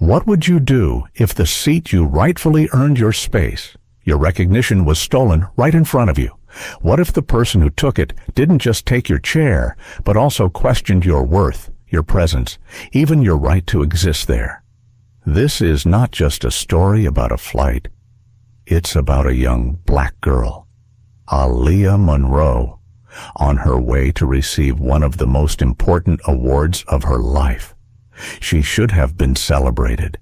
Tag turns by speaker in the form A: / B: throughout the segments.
A: What would you do if the seat you rightfully earned your space, your recognition, was stolen right in front of you? What if the person who took it didn't just take your chair, but also questioned your worth, your presence, even your right to exist there? This is not just a story about a flight. It's about a young black girl, Aaliyah Monroe, on her way to receive one of the most important awards of her life. She should have been celebrated.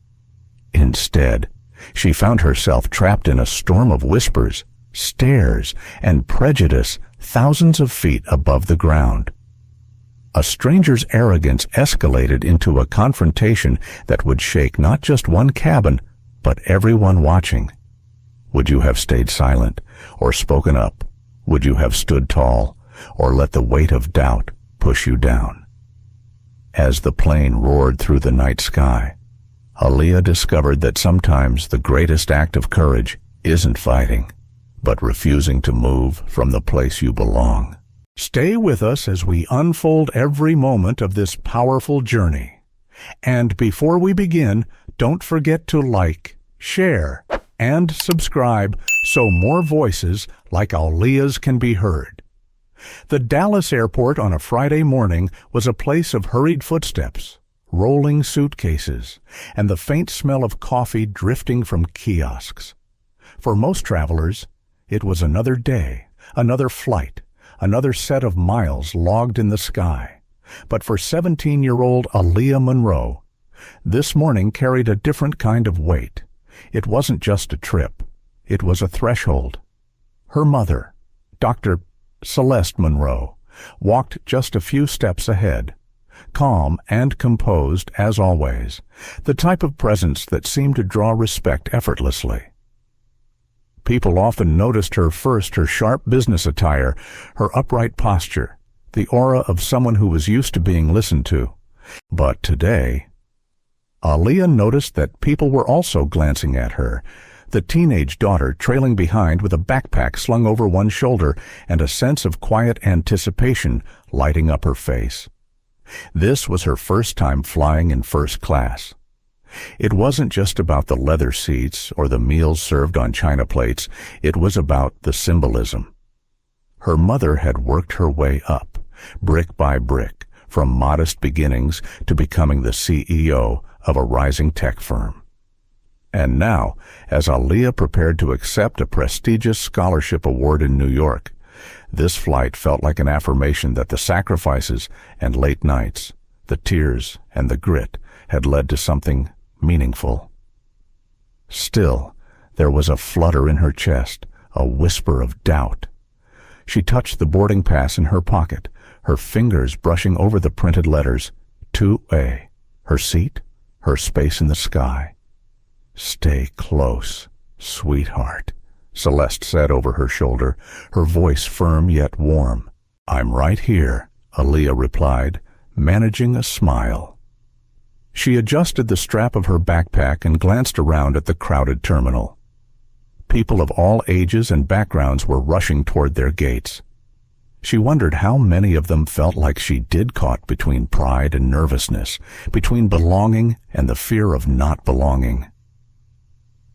A: Instead, she found herself trapped in a storm of whispers, stares, and prejudice thousands of feet above the ground. A stranger's arrogance escalated into a confrontation that would shake not just one cabin, but everyone watching. Would you have stayed silent or spoken up? Would you have stood tall or let the weight of doubt push you down? As the plane roared through the night sky, Aaliyah discovered that sometimes the greatest act of courage isn't fighting, but refusing to move from the place you belong. Stay with us as we unfold every moment of this powerful journey. And before we begin, don't forget to like, share, and subscribe so more voices like Aaliyah's can be heard. The Dallas airport on a Friday morning was a place of hurried footsteps, rolling suitcases, and the faint smell of coffee drifting from kiosks. For most travelers, it was another day, another flight, another set of miles logged in the sky. But for 17-year-old Aaliyah Monroe, this morning carried a different kind of weight. It wasn't just a trip. It was a threshold. Her mother, Dr. Celeste Monroe, walked just a few steps ahead, calm and composed as always, the type of presence that seemed to draw respect effortlessly. People often noticed her first, her sharp business attire, her upright posture, the aura of someone who was used to being listened to. But today, Aaliyah noticed that people were also glancing at her, the teenage daughter trailing behind with a backpack slung over one shoulder and a sense of quiet anticipation lighting up her face. This was her first time flying in first class. It wasn't just about the leather seats or the meals served on china plates. It was about the symbolism. Her mother had worked her way up, brick by brick, from modest beginnings to becoming the CEO of a rising tech firm. And now, as Aaliyah prepared to accept a prestigious scholarship award in New York, this flight felt like an affirmation that the sacrifices and late nights, the tears and the grit had led to something meaningful. Still, there was a flutter in her chest, a whisper of doubt. She touched the boarding pass in her pocket, her fingers brushing over the printed letters, 2A, her seat, her space in the sky. "Stay close, sweetheart," Celeste said over her shoulder, her voice firm yet warm. "I'm right here," Aaliyah replied, managing a smile. She adjusted the strap of her backpack and glanced around at the crowded terminal. People of all ages and backgrounds were rushing toward their gates. She wondered how many of them felt like she did caught between pride and nervousness, between belonging and the fear of not belonging.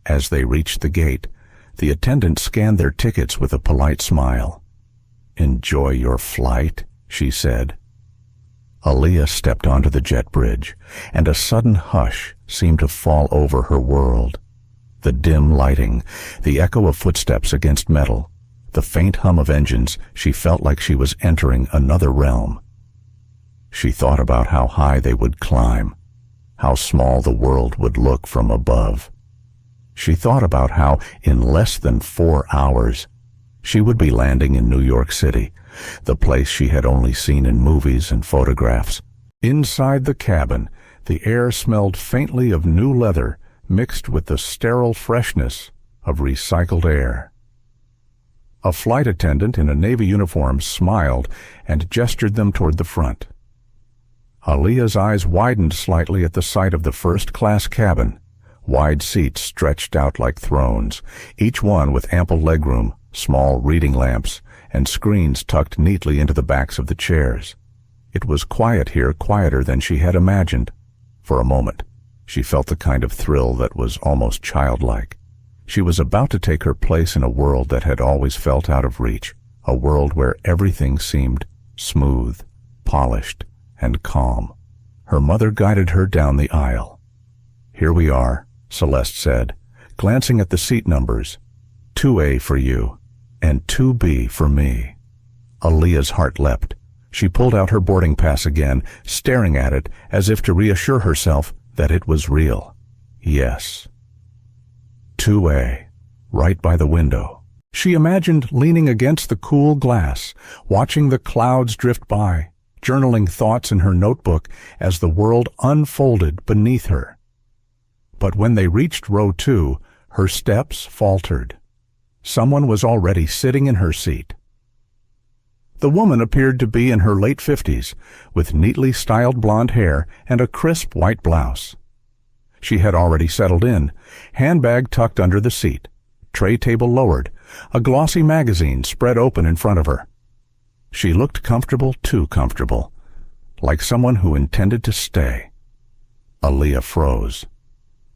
A: As they reached the gate, the attendant scanned their tickets with a polite smile. "Enjoy your flight," she said. Aaliyah stepped onto the jet bridge, and a sudden hush seemed to fall over her world. The dim lighting, the echo of footsteps against metal, the faint hum of engines, she felt like she was entering another realm. She thought about how high they would climb, how small the world would look from above. She thought about how, in less than 4 hours, she would be landing in New York City, the place she had only seen in movies and photographs. Inside the cabin, the air smelled faintly of new leather mixed with the sterile freshness of recycled air. A flight attendant in a Navy uniform smiled and gestured them toward the front. Aaliyah's eyes widened slightly at the sight of the first-class cabin. Wide seats stretched out like thrones, each one with ample legroom, small reading lamps, and screens tucked neatly into the backs of the chairs. It was quiet here, quieter than she had imagined. For a moment, She felt the kind of thrill that was almost childlike. She was about to take her place in a world that had always felt out of reach, a world where everything seemed smooth, polished, and calm. Her mother guided her down the aisle. "Here we are," Celeste said, glancing at the seat numbers. 2A for you, and 2B for me. Aaliyah's heart leapt. She pulled out her boarding pass again, staring at it as if to reassure herself that it was real. Yes. 2A, right by the window. She imagined leaning against the cool glass, watching the clouds drift by, journaling thoughts in her notebook as the world unfolded beneath her. But when they reached row 2, her steps faltered. Someone was already sitting in her seat. The woman appeared to be in her late 50s, with neatly styled blonde hair and a crisp white blouse. She had already settled in, handbag tucked under the seat, tray table lowered, a glossy magazine spread open in front of her. She looked comfortable, too comfortable, like someone who intended to stay. Aaliyah froze.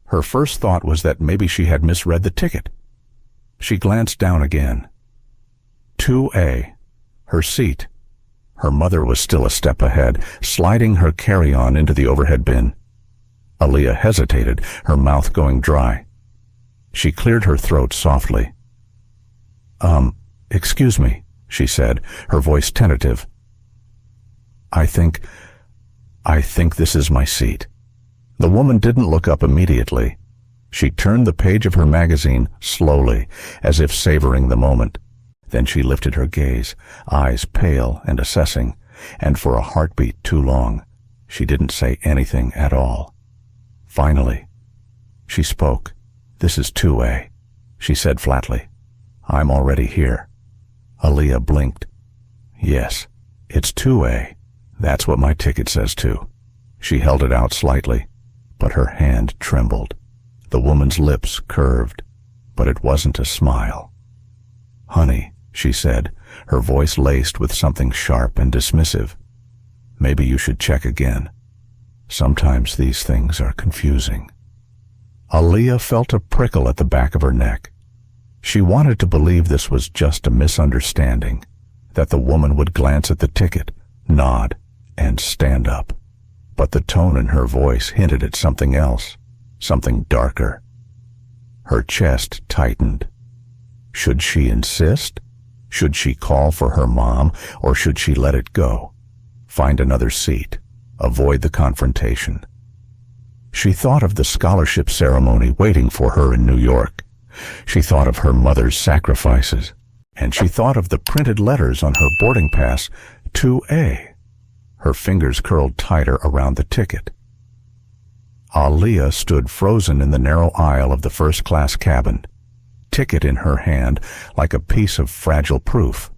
A: Her first thought was that maybe she had misread the ticket. She glanced down again. 2A. Her seat. Her mother was still a step ahead, sliding her carry-on into the overhead bin. Aaliyah hesitated, her mouth going dry. She cleared her throat softly. Excuse me, she said, her voice tentative. I think this is my seat." The woman didn't look up immediately. She turned the page of her magazine slowly, as if savoring the moment. Then she lifted her gaze, eyes pale and assessing, and for a heartbeat too long, she didn't say anything at all. Finally, she spoke. "This is 2A," she said flatly. "I'm already here." Aaliyah blinked. "Yes, it's 2A. That's what my ticket says too." She held it out slightly, but her hand trembled. The woman's lips curved, but it wasn't a smile. "Honey," she said, her voice laced with something sharp and dismissive, "maybe you should check again. Sometimes these things are confusing." Aaliyah felt a prickle at the back of her neck. She wanted to believe this was just a misunderstanding, that the woman would glance at the ticket, nod, and stand up. But the tone in her voice hinted at something else, something darker. Her chest tightened. Should she insist? Should she call for her mom, or should she let it go? Find another seat. Avoid the confrontation. She thought of the scholarship ceremony waiting for her in New York. She thought of her mother's sacrifices. And she thought of the printed letters on her boarding pass, 2A. Her fingers curled tighter around the ticket. Aaliyah stood frozen in the narrow aisle of the first-class cabin, ticket in her hand like a piece of fragile proof.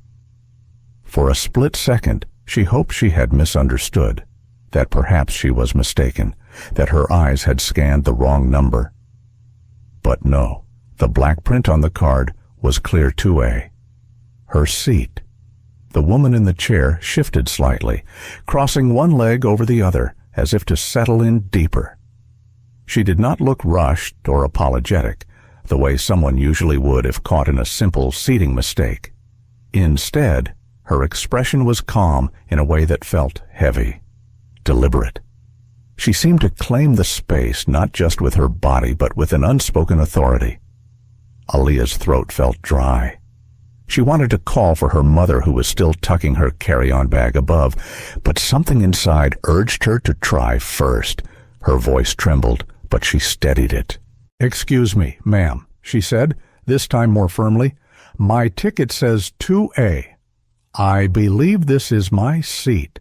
A: For a split second, she hoped she had misunderstood, that perhaps she was mistaken, that her eyes had scanned the wrong number. But no, the black print on the card was clear 2A. Her seat. The woman in the chair shifted slightly, crossing one leg over the other, as if to settle in deeper. She did not look rushed or apologetic, the way someone usually would if caught in a simple seating mistake. Instead, her expression was calm in a way that felt heavy, deliberate. She seemed to claim the space not just with her body but with an unspoken authority. Aaliyah's throat felt dry. She wanted to call for her mother, who was still tucking her carry-on bag above, but something inside urged her to try first. Her voice trembled, but she steadied it. "Excuse me, ma'am," she said, this time more firmly. "My ticket says 2A. I believe this is my seat."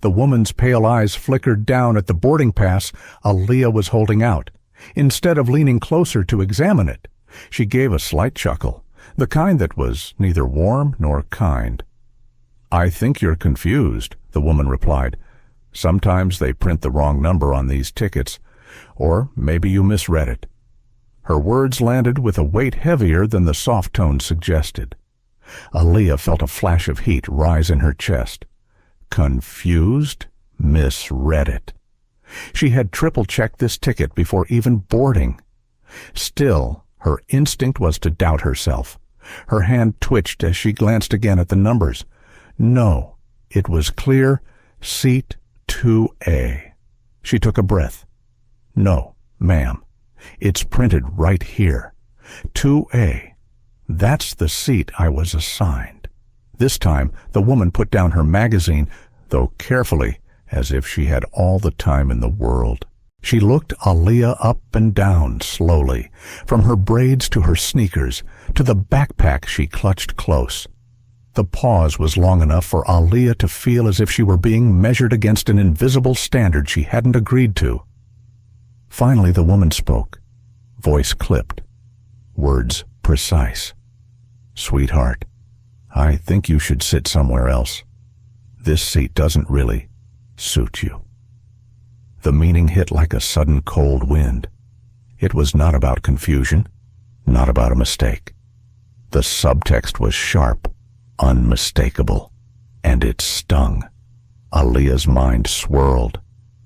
A: The woman's pale eyes flickered down at the boarding pass Aaliyah was holding out. Instead of leaning closer to examine it, she gave a slight chuckle, the kind that was neither warm nor kind. "I think you're confused," the woman replied. "Sometimes they print the wrong number on these tickets, or maybe you misread it." Her words landed with a weight heavier than the soft tone suggested. Aaliyah felt a flash of heat rise in her chest. Confused? Misread it. She had triple-checked this ticket before even boarding. Still, her instinct was to doubt herself. Her hand twitched as she glanced again at the numbers. No, it was clear, seat 2A. She took a breath. No, ma'am, it's printed right here. 2A. That's the seat I was assigned. This time, the woman put down her magazine, though carefully, as if she had all the time in the world. She looked Aaliyah up and down slowly, from her braids to her sneakers, to the backpack she clutched close. The pause was long enough for Aaliyah to feel as if she were being measured against an invisible standard she hadn't agreed to. Finally, the woman spoke, voice clipped, words precise. "Sweetheart, I think you should sit somewhere else. This seat doesn't really suit you." The meaning hit like a sudden cold wind. It was not about confusion, not about a mistake. The subtext was sharp, unmistakable, and it stung. Aaliyah's mind swirled.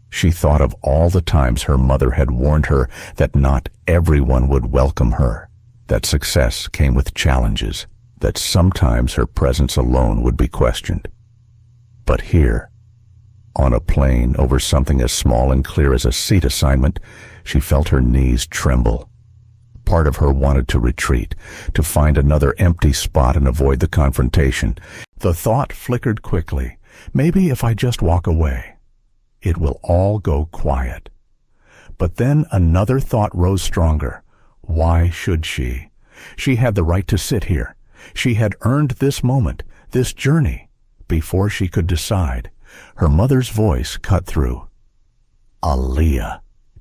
A: She thought of all the times her mother had warned her that not everyone would welcome her, that success came with challenges, that sometimes her presence alone would be questioned. But here, on a plane over something as small and clear as a seat assignment, she felt her knees tremble. Part of her wanted to retreat, to find another empty spot and avoid the confrontation. The thought flickered quickly, maybe if I just walk away, it will all go quiet. But then another thought rose stronger. Why should she? She had the right to sit here. She had earned this moment, this journey, before she could decide. Her mother's voice cut through. "Aaliyah,"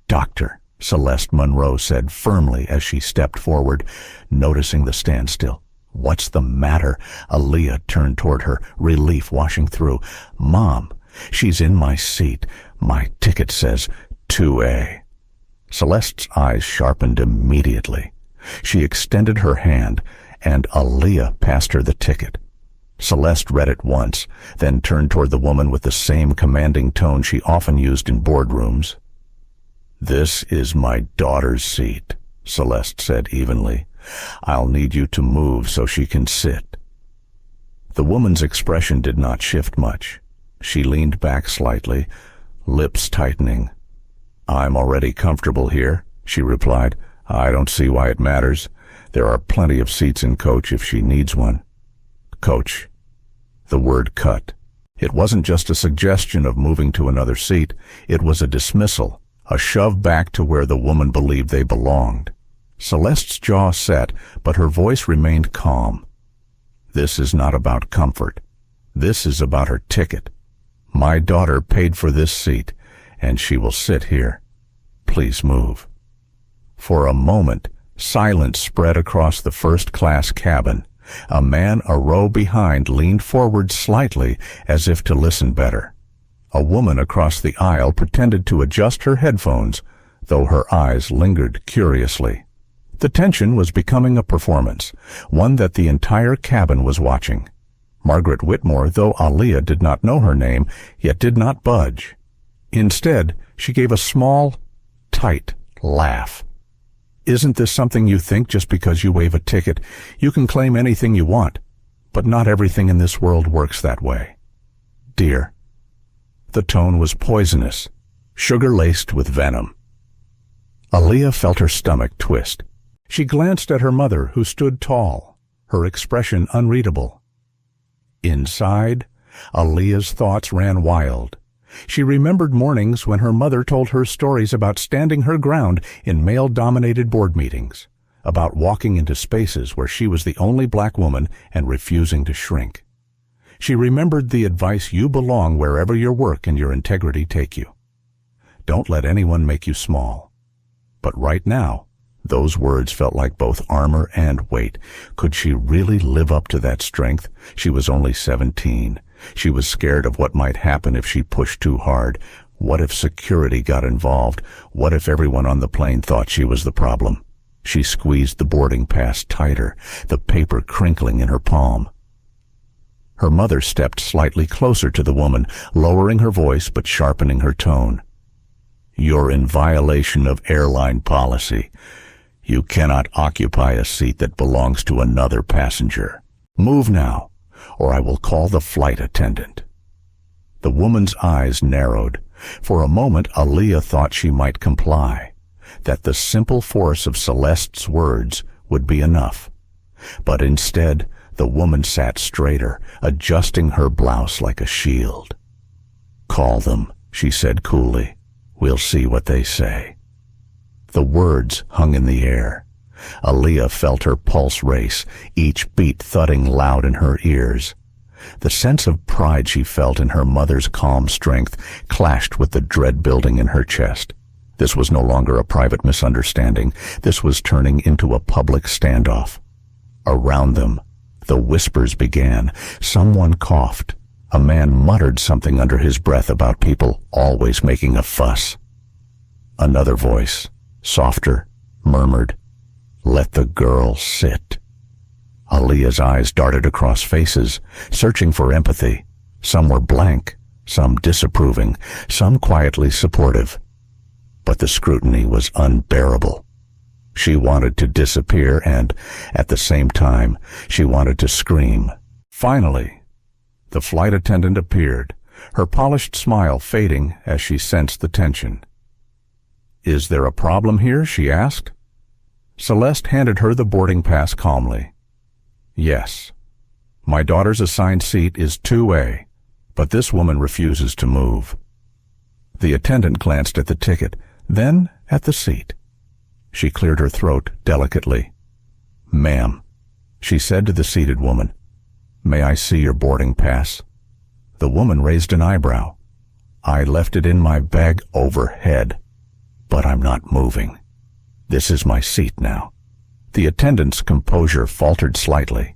A: Dr. Celeste Monroe said firmly as she stepped forward, noticing the standstill. "What's the matter?" Aaliyah turned toward her, relief washing through. "Mom, she's in my seat. My ticket says 2A. Celeste's eyes sharpened immediately. She extended her hand, and Aaliyah passed her the ticket. Celeste read it once, then turned toward the woman with the same commanding tone she often used in boardrooms. "This is my daughter's seat," Celeste said evenly. "I'll need you to move so she can sit." The woman's expression did not shift much. She leaned back slightly, lips tightening. "I'm already comfortable here," she replied. "I don't see why it matters. There are plenty of seats in coach if she needs one." Coach. The word cut. It wasn't just a suggestion of moving to another seat. It was a dismissal, a shove back to where the woman believed they belonged. Celeste's jaw set, but her voice remained calm. "This is not about comfort. This is about her ticket. My daughter paid for this seat, and she will sit here. Please move." For a moment, silence spread across the first-class cabin. A man a row behind leaned forward slightly as if to listen better. A woman across the aisle pretended to adjust her headphones, though her eyes lingered curiously. The tension was becoming a performance, one that the entire cabin was watching. Margaret Whitmore, though Aaliyah did not know her name, yet did not budge. Instead, she gave a small, tight laugh. "Isn't this something you think just because you wave a ticket? You can claim anything you want, but not everything in this world works that way. Dear." The tone was poisonous, sugar-laced with venom. Aaliyah felt her stomach twist. She glanced at her mother, who stood tall, her expression unreadable. Inside, Aaliyah's thoughts ran wild. She remembered mornings when her mother told her stories about standing her ground in male-dominated board meetings, about walking into spaces where she was the only black woman and refusing to shrink. She remembered the advice, "You belong wherever your work and your integrity take you. Don't let anyone make you small." But right now, those words felt like both armor and weight. Could she really live up to that strength? She was only 17. She was scared of what might happen if she pushed too hard. What if security got involved? What if everyone on the plane thought she was the problem? She squeezed the boarding pass tighter, the paper crinkling in her palm. Her mother stepped slightly closer to the woman, lowering her voice but sharpening her tone. You're in violation of airline policy. You cannot occupy a seat that belongs to another passenger. Move now, or I will call the flight attendant." The woman's eyes narrowed. For a moment, Aaliyah thought she might comply, that the simple force of Celeste's words would be enough. But instead, the woman sat straighter, adjusting her blouse like a shield. "Call them," she said coolly. "We'll see what they say." The words hung in the air. Aaliyah felt her pulse race, each beat thudding loud in her ears. The sense of pride she felt in her mother's calm strength clashed with the dread building in her chest. This was no longer a private misunderstanding. This was turning into a public standoff. Around them, the whispers began. Someone coughed. A man muttered something under his breath about people always making a fuss. Another voice, softer, murmured, "Let the girl sit." Aaliyah's eyes darted across faces, searching for empathy. Some were blank, some disapproving, some quietly supportive. But the scrutiny was unbearable. She wanted to disappear and, at the same time, she wanted to scream. Finally, the flight attendant appeared, her polished smile fading as she sensed the tension. "Is there a problem here?" she asked. Celeste handed her the boarding pass calmly. "Yes. My daughter's assigned seat is 2A, but this woman refuses to move." The attendant glanced at the ticket, then at the seat. She cleared her throat delicately. "Ma'am," she said to the seated woman, "may I see your boarding pass?" The woman raised an eyebrow. "I left it in my bag overhead, but I'm not moving. This is my seat now." The attendant's composure faltered slightly.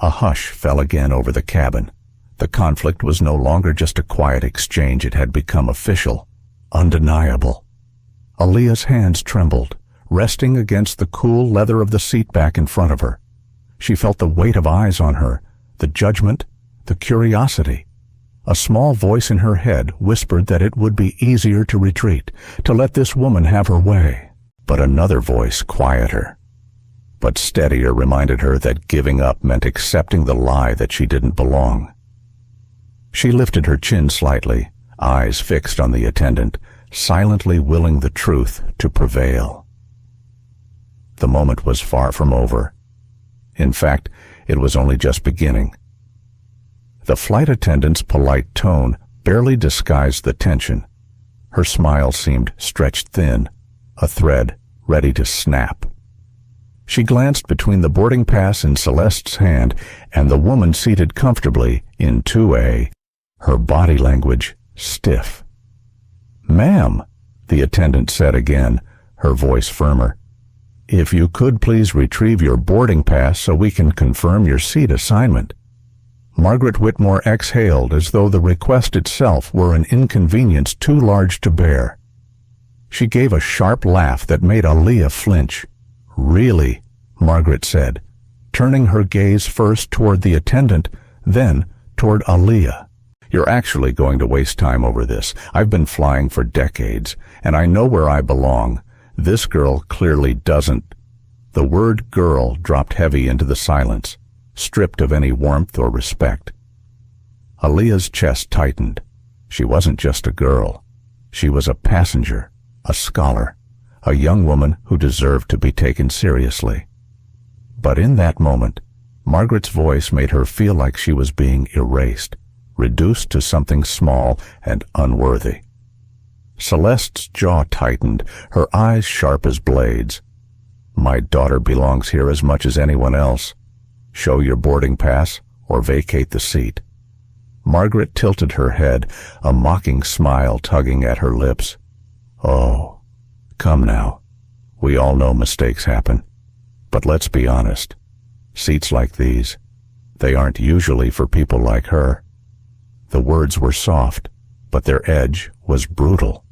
A: A hush fell again over the cabin. The conflict was no longer just a quiet exchange. It had become official, undeniable. Aaliyah's hands trembled, resting against the cool leather of the seat back in front of her. She felt the weight of eyes on her, the judgment, the curiosity. A small voice in her head whispered that it would be easier to retreat, to let this woman have her way. But another voice, quieter but steadier, reminded her that giving up meant accepting the lie that she didn't belong. She lifted her chin slightly, eyes fixed on the attendant, silently willing the truth to prevail. The moment was far from over. In fact, it was only just beginning. The flight attendant's polite tone barely disguised the tension. Her smile seemed stretched thin, a thread ready to snap. She glanced between the boarding pass in Celeste's hand and the woman seated comfortably in 2A, her body language stiff. "Ma'am," the attendant said again, her voice firmer, "if you could please retrieve your boarding pass so we can confirm your seat assignment." Margaret Whitmore exhaled as though the request itself were an inconvenience too large to bear. She gave a sharp laugh that made Aaliyah flinch. "Really?" Margaret said, turning her gaze first toward the attendant, then toward Aaliyah. "You're actually going to waste time over this. I've been flying for decades, and I know where I belong. This girl clearly doesn't." The word "girl" dropped heavy into the silence, stripped of any warmth or respect. Aaliyah's chest tightened. She wasn't just a girl. She was a passenger, a scholar, a young woman who deserved to be taken seriously. But in that moment, Margaret's voice made her feel like she was being erased, reduced to something small and unworthy. Celeste's jaw tightened, her eyes sharp as blades. "My daughter belongs here as much as anyone else. Show your boarding pass or vacate the seat." Margaret tilted her head, a mocking smile tugging at her lips. "Oh, come now. We all know mistakes happen. But let's be honest. Seats like these, they aren't usually for people like her." The words were soft, but their edge was brutal.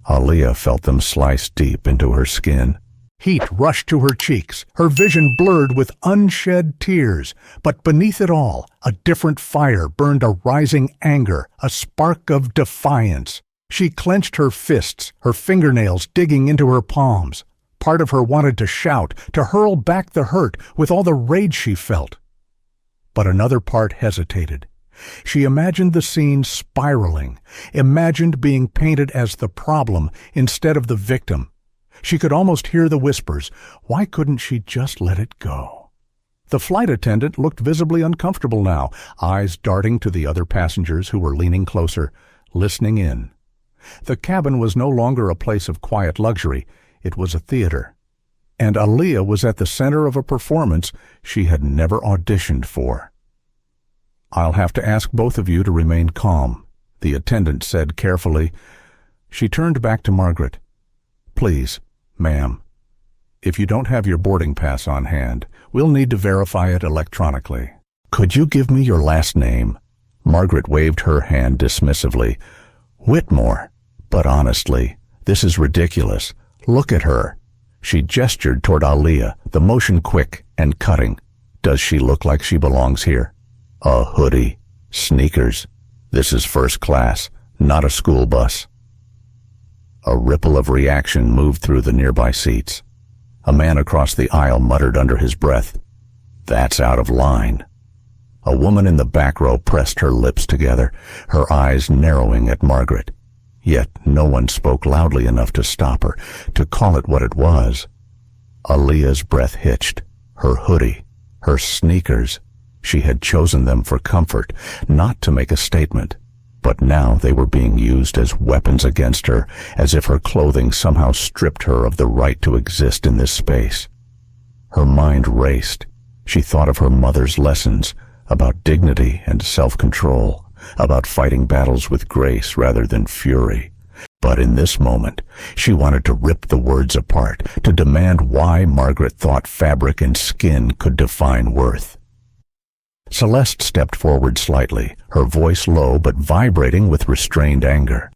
A: Aaliyah felt them slice deep into her skin. Heat rushed to her cheeks, her vision blurred with unshed tears. But beneath it all, a different fire burned, a rising anger, a spark of defiance. She clenched her fists, her fingernails digging into her palms. Part of her wanted to shout, to hurl back the hurt with all the rage she felt. But another part hesitated. She imagined the scene spiraling, imagined being painted as the problem instead of the victim. She could almost hear the whispers. Why couldn't she just let it go? The flight attendant looked visibly uncomfortable now, eyes darting to the other passengers who were leaning closer, listening in. The cabin was no longer a place of quiet luxury. It was a theater. And Aaliyah was at the center of a performance she had never auditioned for. "I'll have to ask both of you to remain calm," the attendant said carefully. She turned back to Margaret. "Please, ma'am, if you don't have your boarding pass on hand, we'll need to verify it electronically. Could you give me your last name?" Margaret waved her hand dismissively. "Whitmore. But honestly, this is ridiculous. Look at her." She gestured toward Aaliyah, the motion quick and cutting. "Does she look like she belongs here? A hoodie, sneakers. This is first class, not a school bus." A ripple of reaction moved through the nearby seats. A man across the aisle muttered under his breath, "That's out of line." A woman in the back row pressed her lips together, her eyes narrowing at Margaret. Yet no one spoke loudly enough to stop her, to call it what it was. Aaliyah's breath hitched. Her hoodie, her sneakers. She had chosen them for comfort, not to make a statement. But now they were being used as weapons against her, as if her clothing somehow stripped her of the right to exist in this space. Her mind raced. She thought of her mother's lessons about dignity and self-control, about fighting battles with grace rather than fury. But in this moment, she wanted to rip the words apart, to demand why Margaret thought fabric and skin could define worth. Celeste stepped forward slightly, her voice low but vibrating with restrained anger.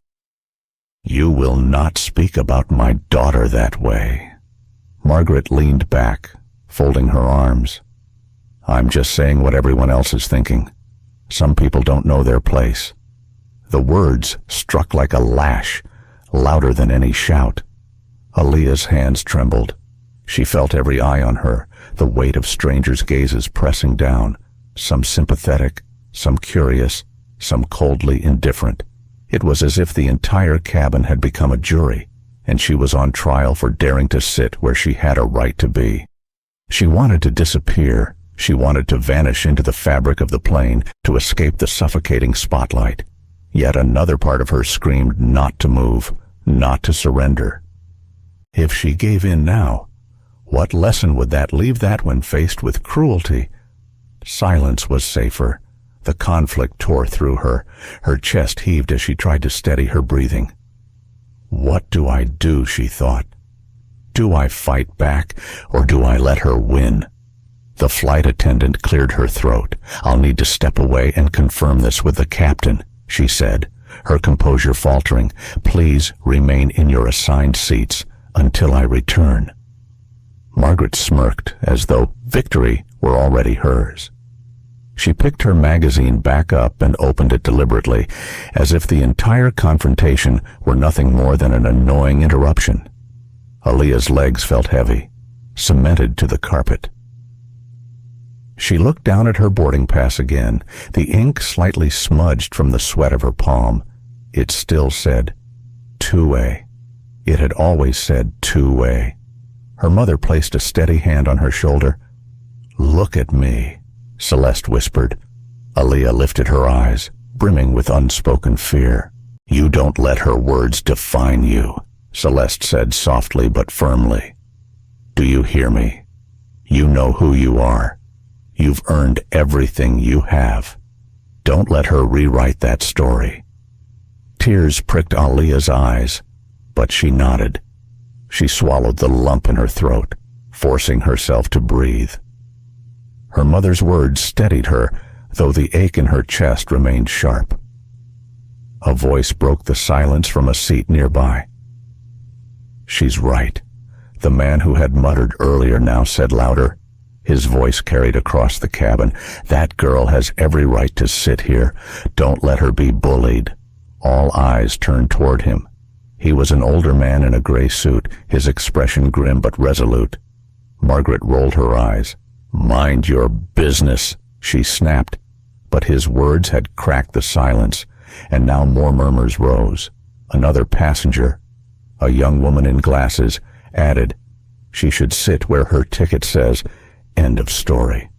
A: "You will not speak about my daughter that way." Margaret leaned back, folding her arms. "I'm just saying what everyone else is thinking. Some people don't know their place." The words struck like a lash, louder than any shout. Aaliyah's hands trembled. She felt every eye on her, the weight of strangers' gazes pressing down, some sympathetic, some curious, some coldly indifferent. It was as if the entire cabin had become a jury, and she was on trial for daring to sit where she had a right to be. She wanted to disappear. She wanted to vanish into the fabric of the plane, to escape the suffocating spotlight. Yet another part of her screamed not to move, not to surrender. If she gave in now, what lesson would that leave that when faced with cruelty? Silence was safer. The conflict tore through her. Her chest heaved as she tried to steady her breathing. "What do I do?" she thought. "Do I fight back, or do I let her win?" The flight attendant cleared her throat. "I'll need to step away and confirm this with the captain," she said, her composure faltering. "Please remain in your assigned seats until I return." Margaret smirked as though victory were already hers. She picked her magazine back up and opened it deliberately, as if the entire confrontation were nothing more than an annoying interruption. Aaliyah's legs felt heavy, cemented to the carpet. She looked down at her boarding pass again, the ink slightly smudged from the sweat of her palm. It still said, two-way. It had always said two-way. Her mother placed a steady hand on her shoulder. "Look at me," Celeste whispered. Aaliyah lifted her eyes, brimming with unspoken fear. "You don't let her words define you," Celeste said softly but firmly. "Do you hear me? You know who you are. You've earned everything you have. Don't let her rewrite that story." Tears pricked Aaliyah's eyes, but she nodded. She swallowed the lump in her throat, forcing herself to breathe. Her mother's words steadied her, though the ache in her chest remained sharp. A voice broke the silence from a seat nearby. "She's right," the man who had muttered earlier now said louder. His voice carried across the cabin. "That girl has every right to sit here. Don't let her be bullied. All eyes turned toward him. He was an older man in a gray suit, his expression grim but resolute. Margaret rolled her eyes. "Mind your business," she snapped. But his words had cracked the silence, and now more murmurs rose. Another passenger, a young woman in glasses, added, "She should sit where her ticket says, end of story."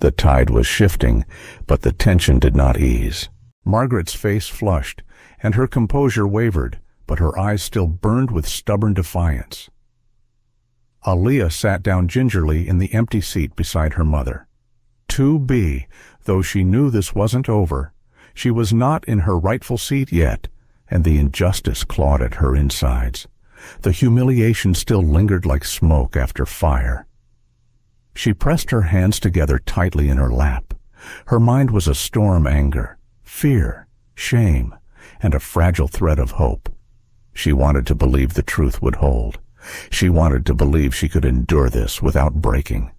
A: The tide was shifting, but the tension did not ease. Margaret's face flushed, and her composure wavered, but her eyes still burned with stubborn defiance. Aaliyah sat down gingerly in the empty seat beside her mother. 2B, though she knew this wasn't over, she was not in her rightful seat yet, and the injustice clawed at her insides. The humiliation still lingered like smoke after fire. She pressed her hands together tightly in her lap. Her mind was a storm anger, fear, shame, and a fragile thread of hope. She wanted to believe the truth would hold. She wanted to believe she could endure this without breaking.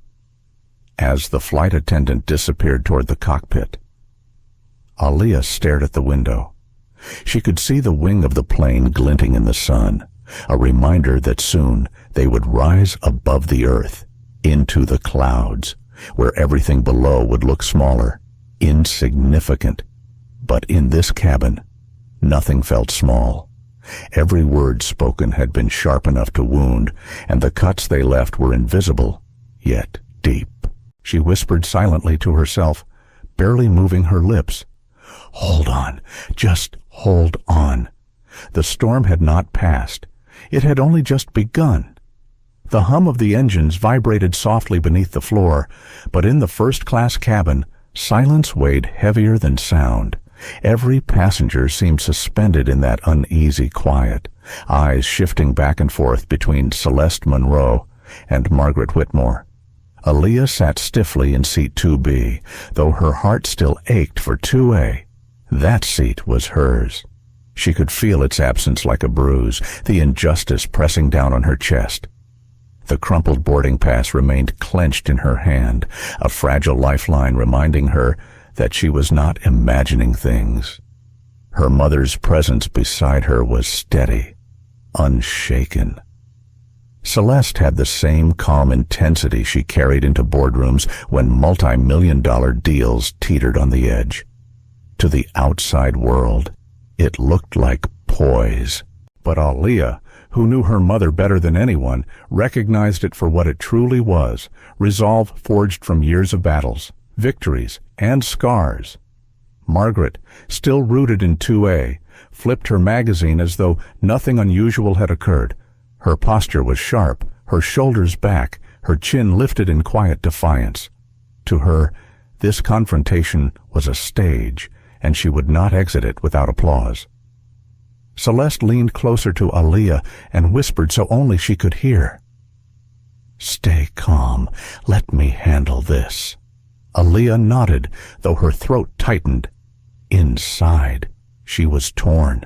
A: As the flight attendant disappeared toward the cockpit, Aaliyah stared at the window. She could see the wing of the plane glinting in the sun, a reminder that soon they would rise above the earth, into the clouds, where everything below would look smaller, insignificant. But in this cabin, nothing felt small. Every word spoken had been sharp enough to wound, and the cuts they left were invisible, yet deep. She whispered silently to herself, barely moving her lips. "Hold on, just hold on." The storm had not passed. It had only just begun. The hum of the engines vibrated softly beneath the floor, but in the first-class cabin, silence weighed heavier than sound. Every passenger seemed suspended in that uneasy quiet, eyes shifting back and forth between Celeste Monroe and Margaret Whitmore. Aaliyah sat stiffly in seat 2B, though her heart still ached for 2A. That seat was hers. She could feel its absence like a bruise, the injustice pressing down on her chest. The crumpled boarding pass remained clenched in her hand, a fragile lifeline reminding her that she was not imagining things. Her mother's presence beside her was steady, unshaken. Celeste had the same calm intensity she carried into boardrooms when multi-million-dollar deals teetered on the edge. To the outside world, it looked like poise. But Aaliyah, who knew her mother better than anyone, recognized it for what it truly was, resolve forged from years of battles, victories, and scars. Margaret, still rooted in 2A, flipped her magazine as though nothing unusual had occurred. Her posture was sharp, her shoulders back, her chin lifted in quiet defiance. To her, this confrontation was a stage, and she would not exit it without applause. Celeste leaned closer to Aaliyah and whispered so only she could hear. "Stay calm. Let me handle this." Aaliyah nodded, though her throat tightened. Inside, she was torn.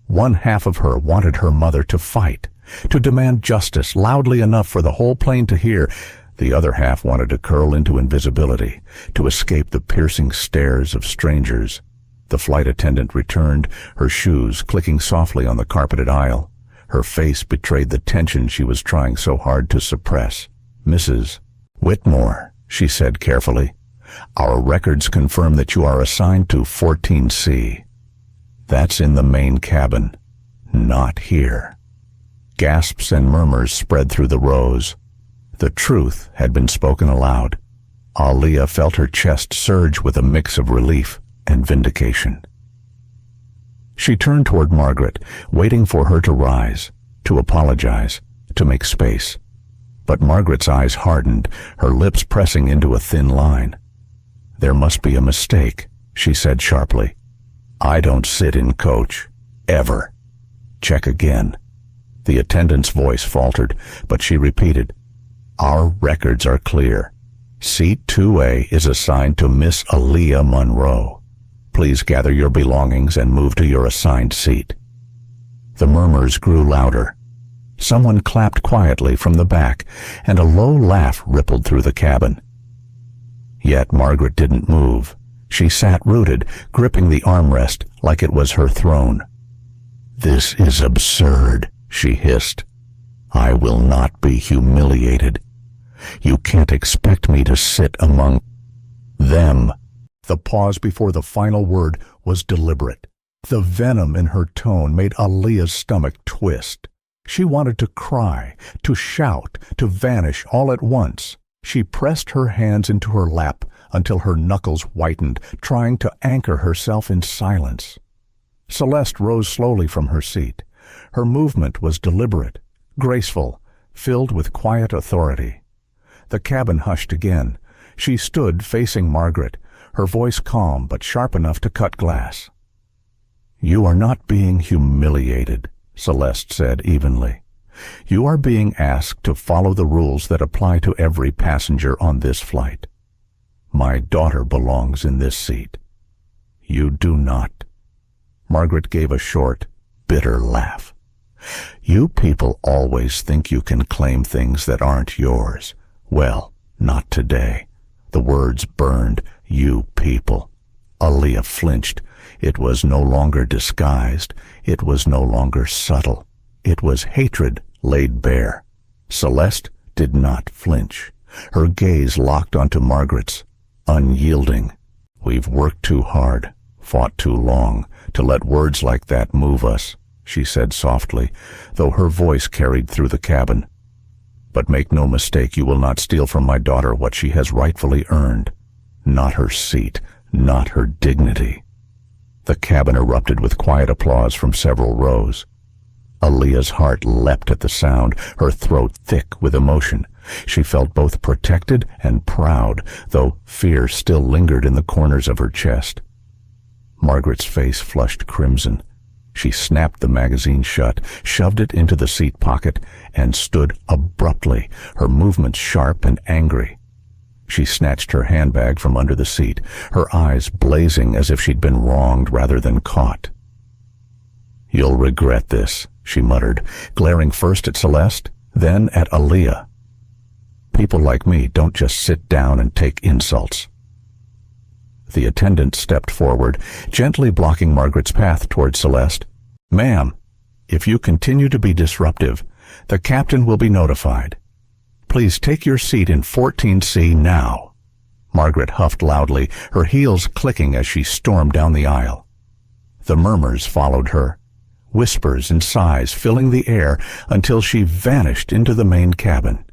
A: One half of her wanted her mother to fight, to demand justice loudly enough for the whole plane to hear. The other half wanted to curl into invisibility, to escape the piercing stares of strangers. The flight attendant returned, her shoes clicking softly on the carpeted aisle. Her face betrayed the tension she was trying so hard to suppress. "Mrs. Whitmore," she said carefully, "our records confirm that you are assigned to 14C. That's in the main cabin, not here." Gasps and murmurs spread through the rows. The truth had been spoken aloud. Aaliyah felt her chest surge with a mix of relief and vindication. She turned toward Margaret, waiting for her to rise, to apologize, to make space. But Margaret's eyes hardened, her lips pressing into a thin line. "There must be a mistake," she said sharply. "I don't sit in coach, ever. Check again." The attendant's voice faltered, but she repeated, "Our records are clear. Seat 2A is assigned to Miss Aaliyah Monroe. Please gather your belongings and move to your assigned seat." The murmurs grew louder. Someone clapped quietly from the back, and a low laugh rippled through the cabin. Yet Margaret didn't move. She sat rooted, gripping the armrest like it was her throne. "This is absurd," she hissed. "I will not be humiliated. You can't expect me to sit among them." The pause before the final word was deliberate. The venom in her tone made Aaliyah's stomach twist. She wanted to cry, to shout, to vanish all at once. She pressed her hands into her lap until her knuckles whitened, trying to anchor herself in silence. Celeste rose slowly from her seat. Her movement was deliberate, graceful, filled with quiet authority. The cabin hushed again. She stood facing Margaret, her voice calm but sharp enough to cut glass. "You are not being humiliated," Celeste said evenly. "You are being asked to follow the rules that apply to every passenger on this flight. My daughter belongs in this seat. You do not." Margaret gave a short, bitter laugh. "You people always think you can claim things that aren't yours. Well, not today." The words burned. "You people." Aaliyah flinched. It was no longer disguised. It was no longer subtle. It was hatred laid bare. Celeste did not flinch. Her gaze locked onto Margaret's, unyielding. "We've worked too hard, fought too long, to let words like that move us," she said softly, though her voice carried through the cabin. "But make no mistake, you will not steal from my daughter what she has rightfully earned. Not her seat, not her dignity." The cabin erupted with quiet applause from several rows. Aaliyah's heart leapt at the sound, her throat thick with emotion. She felt both protected and proud, though fear still lingered in the corners of her chest. Margaret's face flushed crimson. She snapped the magazine shut, shoved it into the seat pocket, and stood abruptly, her movements sharp and angry. She snatched her handbag from under the seat, her eyes blazing as if she'd been wronged rather than caught. "You'll regret this," she muttered, glaring first at Celeste, then at Aaliyah. "People like me don't just sit down and take insults." The attendant stepped forward, gently blocking Margaret's path toward Celeste. "Ma'am, if you continue to be disruptive, the captain will be notified. Please take your seat in 14C now." Margaret huffed loudly, her heels clicking as she stormed down the aisle. The murmurs followed her, whispers and sighs filling the air until she vanished into the main cabin.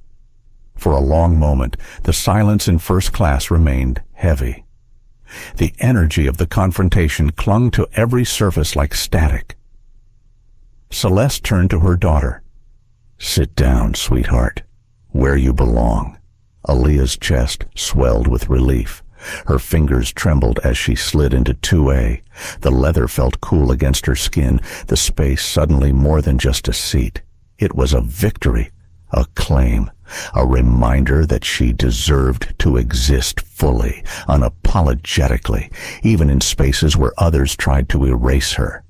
A: For a long moment, the silence in first class remained heavy. The energy of the confrontation clung to every surface like static. Celeste turned to her daughter. "Sit down, sweetheart. Where you belong." Aaliyah's chest swelled with relief. Her fingers trembled as she slid into 2A. The leather felt cool against her skin, the space suddenly more than just a seat. It was a victory, a claim, a reminder that she deserved to exist fully, unapologetically, even in spaces where others tried to erase her.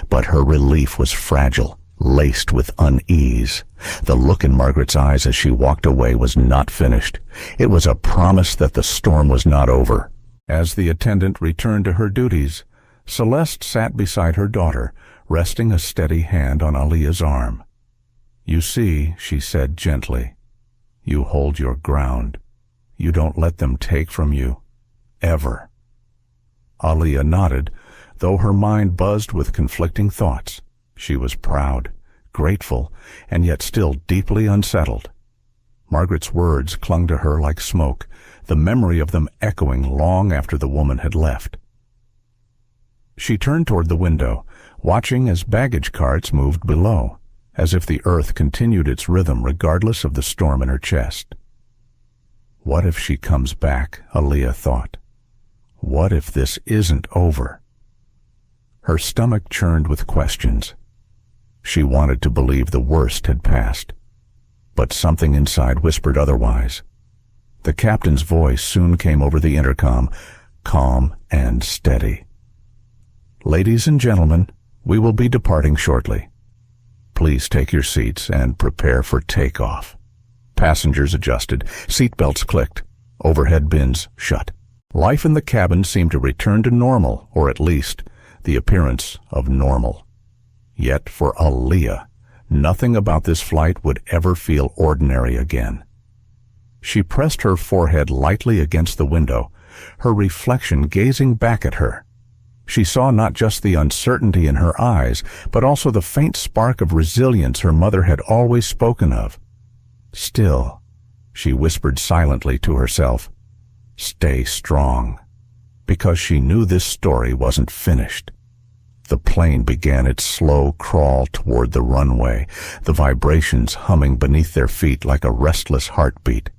A: But her relief was fragile, laced with unease. The look in Margaret's eyes as she walked away was not finished. It was a promise that the storm was not over. As the attendant returned to her duties, Celeste sat beside her daughter, resting a steady hand on Aaliyah's arm. "You see," she said gently, "you hold your ground. You don't let them take from you. Ever." Aaliyah nodded, though her mind buzzed with conflicting thoughts. She was proud, grateful, and yet still deeply unsettled. Margaret's words clung to her like smoke, the memory of them echoing long after the woman had left. She turned toward the window, watching as baggage carts moved below, as if the earth continued its rhythm regardless of the storm in her chest. What if she comes back, Aaliyah thought. What if this isn't over? Her stomach churned with questions. She wanted to believe the worst had passed, but something inside whispered otherwise. The captain's voice soon came over the intercom, calm and steady. "Ladies and gentlemen, we will be departing shortly. Please take your seats and prepare for takeoff." Passengers adjusted, seat belts clicked, overhead bins shut. Life in the cabin seemed to return to normal, or at least the appearance of normal. Yet for Aaliyah, nothing about this flight would ever feel ordinary again. She pressed her forehead lightly against the window, her reflection gazing back at her. She saw not just the uncertainty in her eyes, but also the faint spark of resilience her mother had always spoken of. Still, she whispered silently to herself, "Stay strong," because she knew this story wasn't finished. The plane began its slow crawl toward the runway, the vibrations humming beneath their feet like a restless heartbeat.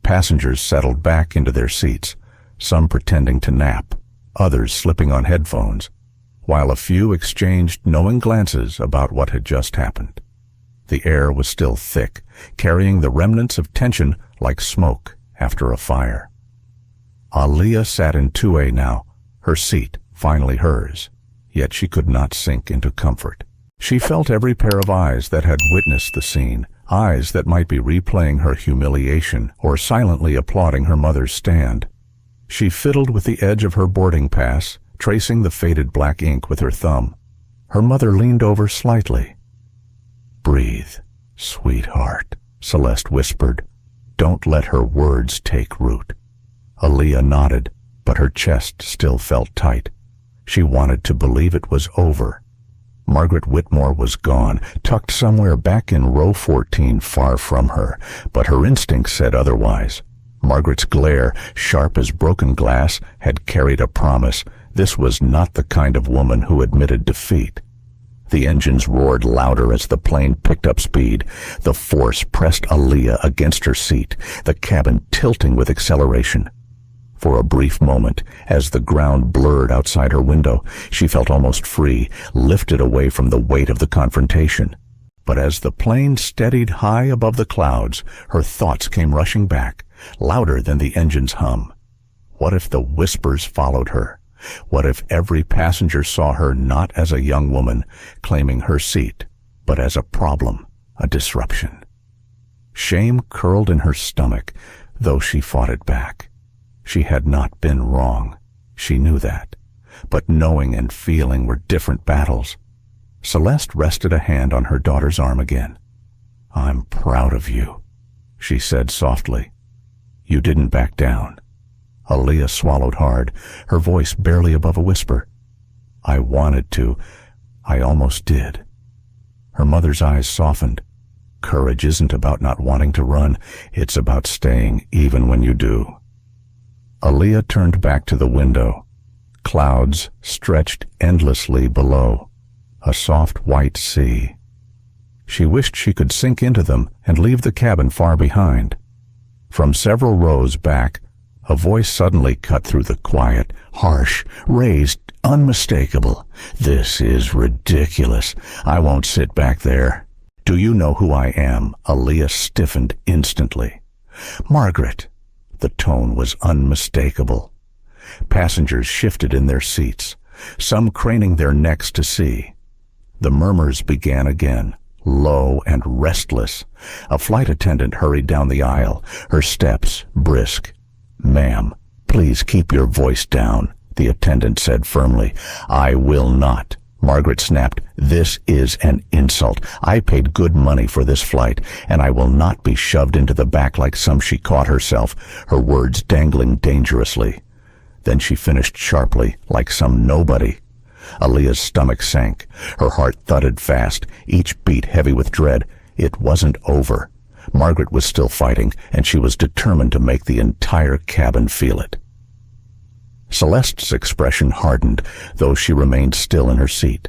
A: Passengers settled back into their seats, some pretending to nap, others slipping on headphones, while a few exchanged knowing glances about what had just happened. The air was still thick, carrying the remnants of tension like smoke after a fire. Aaliyah sat in 2A now, her seat finally hers, yet she could not sink into comfort. She felt every pair of eyes that had witnessed the scene, eyes that might be replaying her humiliation or silently applauding her mother's stand. She fiddled with the edge of her boarding pass, tracing the faded black ink with her thumb. Her mother leaned over slightly. "Breathe, sweetheart," Celeste whispered. "Don't let her words take root." Aaliyah nodded, but her chest still felt tight. She wanted to believe it was over. Margaret Whitmore was gone, tucked somewhere back in row 14 far from her, but her instinct said otherwise. Margaret's glare, sharp as broken glass, had carried a promise. This was not the kind of woman who admitted defeat. The engines roared louder as the plane picked up speed. The force pressed Aaliyah against her seat, the cabin tilting with acceleration. For a brief moment, as the ground blurred outside her window, she felt almost free, lifted away from the weight of the confrontation. But as the plane steadied high above the clouds, her thoughts came rushing back, louder than the engine's hum. What if the whispers followed her? What if every passenger saw her not as a young woman claiming her seat, but as a problem, a disruption? Shame curled in her stomach, though she fought it back. She had not been wrong. She knew that. But knowing and feeling were different battles. Celeste rested a hand on her daughter's arm again. "I'm proud of you," she said softly. "You didn't back down." Aaliyah swallowed hard, her voice barely above a whisper. "I wanted to. I almost did." Her mother's eyes softened. Courage isn't about not wanting to run. It's about staying even when you do. Aaliyah turned back to the window. Clouds stretched endlessly below, a soft white sea. She wished she could sink into them and leave the cabin far behind. From several rows back, a voice suddenly cut through the quiet, harsh, raised, unmistakable. "This is ridiculous. I won't sit back there." "Do you know who I am?" Aaliyah stiffened instantly. "Margaret." The tone was unmistakable. Passengers shifted in their seats, some craning their necks to see. The murmurs began again, low and restless. A flight attendant hurried down the aisle, her steps brisk. "Ma'am, please keep your voice down," the attendant said firmly. "I will not." Margaret snapped. "This is an insult. I paid good money for this flight, and I will not be shoved into the back like some." She caught herself, her words dangling dangerously. Then she finished sharply, like some nobody. Aaliyah's stomach sank. Her heart thudded fast, each beat heavy with dread. It wasn't over. Margaret was still fighting, and she was determined to make the entire cabin feel it. Celeste's expression hardened, though she remained still in her seat.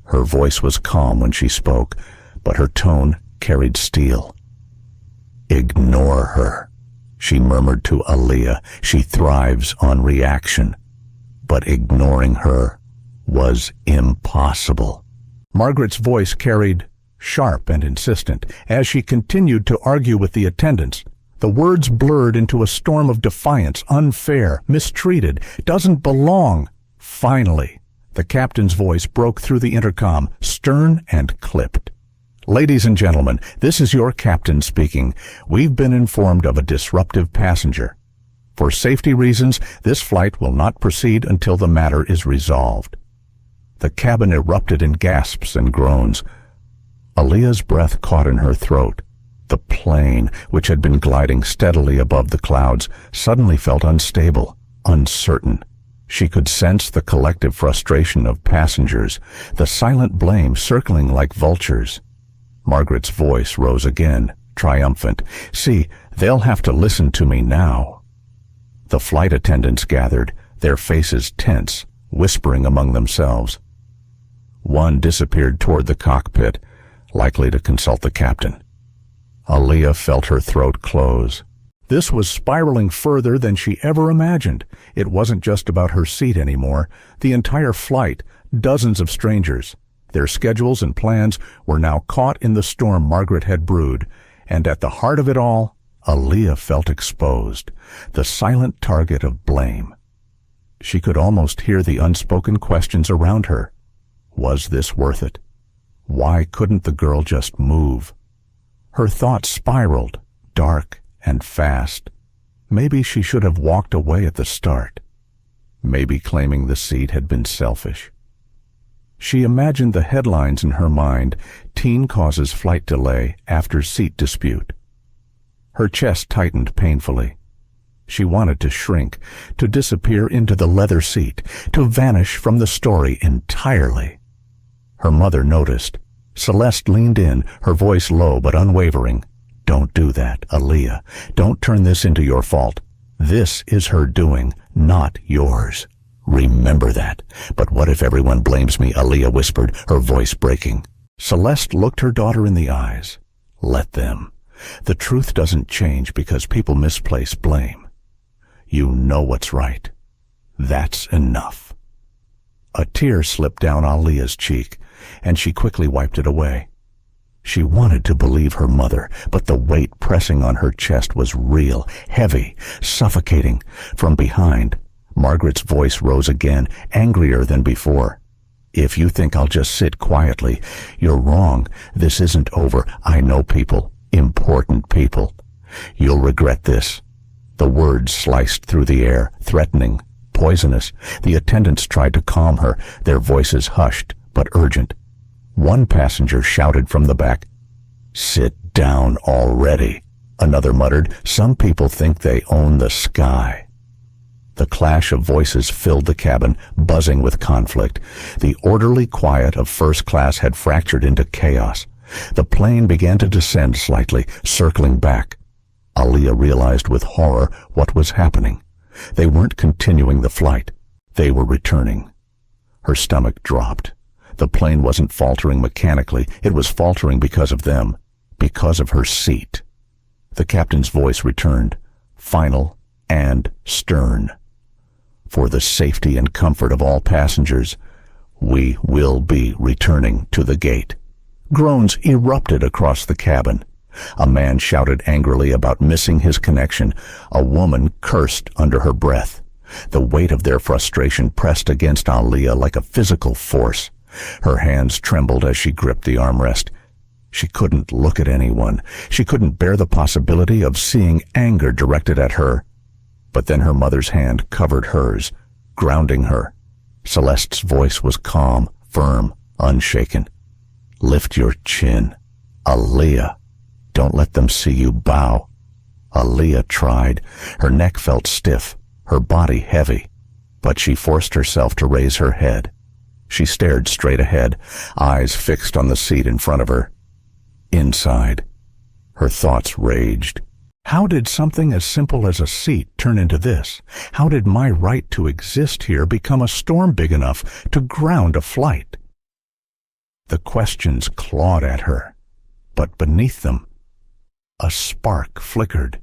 A: Her voice was calm when she spoke, but her tone carried steel. "Ignore her," she murmured to Aaliyah. "She thrives on reaction." But ignoring her was impossible. Margaret's voice carried sharp and insistent, as she continued to argue with the attendants. The words blurred into a storm of defiance. "Unfair, mistreated, doesn't belong." Finally, the captain's voice broke through the intercom, stern and clipped. "Ladies and gentlemen, this is your captain speaking. We've been informed of a disruptive passenger." For safety reasons, this flight will not proceed until the matter is resolved." The cabin erupted in gasps and groans. Aaliyah's breath caught in her throat. The plane, which had been gliding steadily above the clouds, suddenly felt unstable, uncertain. She could sense the collective frustration of passengers, the silent blame circling like vultures. Margaret's voice rose again, triumphant. "See, they'll have to listen to me now." The flight attendants gathered, their faces tense, whispering among themselves. One disappeared toward the cockpit, likely to consult the captain. Aaliyah felt her throat close. This was spiraling further than she ever imagined. It wasn't just about her seat anymore. The entire flight, dozens of strangers. Their schedules and plans were now caught in the storm Margaret had brewed, and at the heart of it all, Aaliyah felt exposed, the silent target of blame. She could almost hear the unspoken questions around her. Was this worth it? Why couldn't the girl just move? Her thoughts spiraled, dark and fast. Maybe she should have walked away at the start. Maybe claiming the seat had been selfish. She imagined the headlines in her mind: "Teen causes flight delay after seat dispute." Her chest tightened painfully. She wanted to shrink, to disappear into the leather seat, to vanish from the story entirely. Her mother noticed. Celeste leaned in, her voice low but unwavering. "Don't do that, Aaliyah. Don't turn this into your fault. This is her doing, not yours. Remember that." "But what if everyone blames me?" Aaliyah whispered, her voice breaking. Celeste looked her daughter in the eyes. "Let them. The truth doesn't change because people misplace blame. You know what's right. That's enough." A tear slipped down Aaliyah's cheek, and she quickly wiped it away. She wanted to believe her mother, but the weight pressing on her chest was real, heavy, suffocating. From behind, Margaret's voice rose again, angrier than before. "If you think I'll just sit quietly, you're wrong. This isn't over. I know people, important people. You'll regret this." The words sliced through the air, threatening, poisonous. The attendants tried to calm her, their voices hushed but urgent. One passenger shouted from the back, "Sit down already." Another muttered, "Some people think they own the sky." The clash of voices filled the cabin, buzzing with conflict. The orderly quiet of first class had fractured into chaos. The plane began to descend slightly, circling back. Aaliyah realized with horror what was happening. They weren't continuing the flight. They were returning. Her stomach dropped. The plane wasn't faltering mechanically. It was faltering because of them, because of her seat. The captain's voice returned, final and stern. "For the safety and comfort of all passengers, we will be returning to the gate." Groans erupted across the cabin. A man shouted angrily about missing his connection. A woman cursed under her breath. The weight of their frustration pressed against Aaliyah like a physical force. Her hands trembled as she gripped the armrest. She couldn't look at anyone. She couldn't bear the possibility of seeing anger directed at her. But then her mother's hand covered hers, grounding her. Celeste's voice was calm, firm, unshaken. "Lift your chin, Aaliyah. Don't let them see you bow." Aaliyah tried. Her neck felt stiff, her body heavy, but she forced herself to raise her head. She stared straight ahead, eyes fixed on the seat in front of her. Inside, her thoughts raged. How did something as simple as a seat turn into this? How did my right to exist here become a storm big enough to ground a flight? The questions clawed at her, but beneath them, a spark flickered.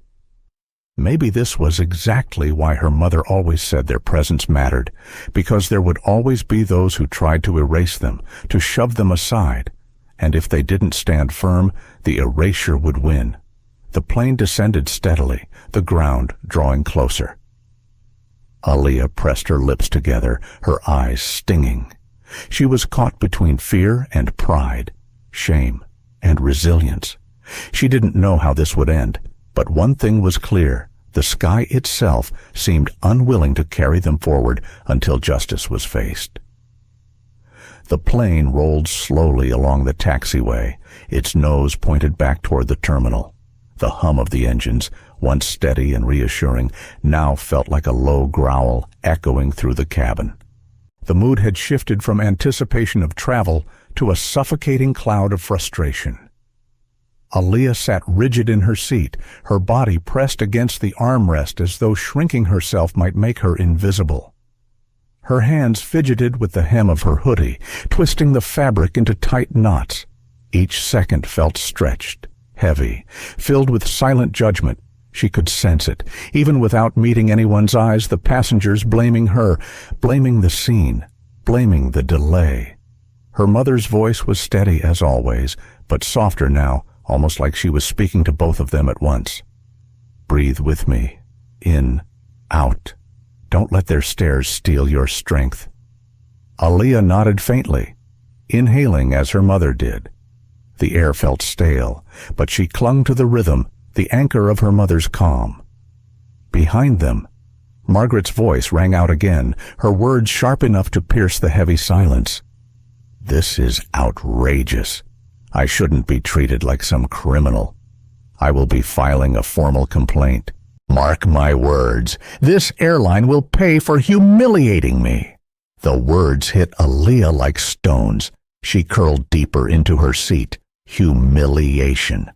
A: Maybe this was exactly why her mother always said their presence mattered, because there would always be those who tried to erase them, to shove them aside, and if they didn't stand firm, the erasure would win. The plane descended steadily, the ground drawing closer. Aaliyah pressed her lips together, her eyes stinging. She was caught between fear and pride, shame and resilience. She didn't know how this would end, but one thing was clear: The sky itself seemed unwilling to carry them forward until justice was faced. The plane rolled slowly along the taxiway, its nose pointed back toward the terminal. The hum of the engines, once steady and reassuring, now felt like a low growl echoing through the cabin. The mood had shifted from anticipation of travel to a suffocating cloud of frustration. Aaliyah sat rigid in her seat, her body pressed against the armrest as though shrinking herself might make her invisible. Her hands fidgeted with the hem of her hoodie, twisting the fabric into tight knots. Each second felt stretched, heavy, filled with silent judgment. She could sense it, even without meeting anyone's eyes, the passengers blaming her, blaming the scene, blaming the delay. Her mother's voice was steady as always, but softer now, almost like she was speaking to both of them at once. Breathe with me. In, out. Don't let their stares steal your strength. Aaliyah nodded faintly, inhaling as her mother did. The air felt stale, but she clung to the rhythm, the anchor of her mother's calm. Behind them, Margaret's voice rang out again, her words sharp enough to pierce the heavy silence. This is outrageous. I shouldn't be treated like some criminal. I will be filing a formal complaint. Mark my words, this airline will pay for humiliating me. The words hit Aaliyah like stones. She curled deeper into her seat. Humiliation.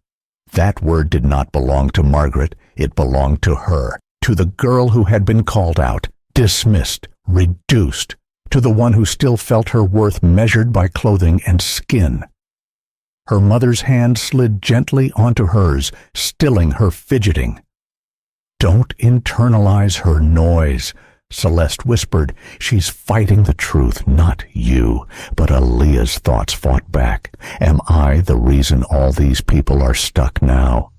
A: That word did not belong to Margaret. It belonged to her, to the girl who had been called out, dismissed, reduced, to the one who still felt her worth measured by clothing and skin. Her mother's hand slid gently onto hers, stilling her fidgeting. Don't internalize her noise, Celeste whispered. She's fighting the truth, not you. But Aaliyah's thoughts fought back. Am I the reason all these people are stuck now?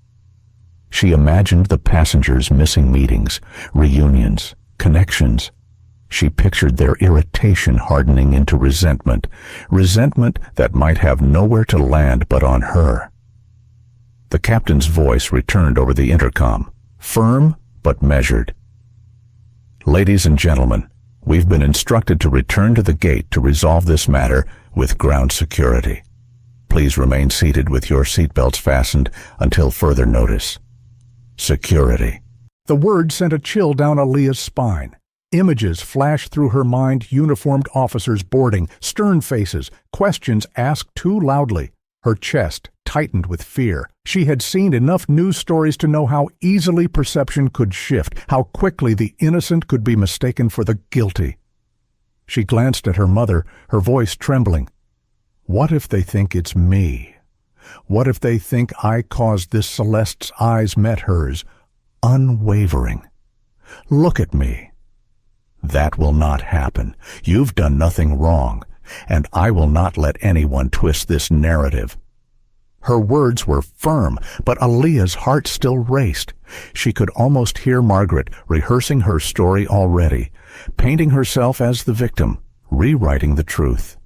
A: She imagined the passengers missing meetings, reunions, connections. She pictured their irritation hardening into resentment, resentment that might have nowhere to land but on her. The captain's voice returned over the intercom, firm but measured. Ladies and gentlemen, we've been instructed to return to the gate to resolve this matter with ground security. Please remain seated with your seatbelts fastened until further notice. Security. The word sent a chill down Aaliyah's spine. Images flashed through her mind, uniformed officers boarding, stern faces, questions asked too loudly. Her chest tightened with fear. She had seen enough news stories to know how easily perception could shift, how quickly the innocent could be mistaken for the guilty. She glanced at her mother, her voice trembling. What if they think it's me? What if they think I caused this? Celeste's eyes met hers, unwavering. Look at me. That will not happen. You've done nothing wrong, and I will not let anyone twist this narrative. Her words were firm, but Aaliyah's heart still raced. She could almost hear Margaret rehearsing her story already, painting herself as the victim, rewriting the truth.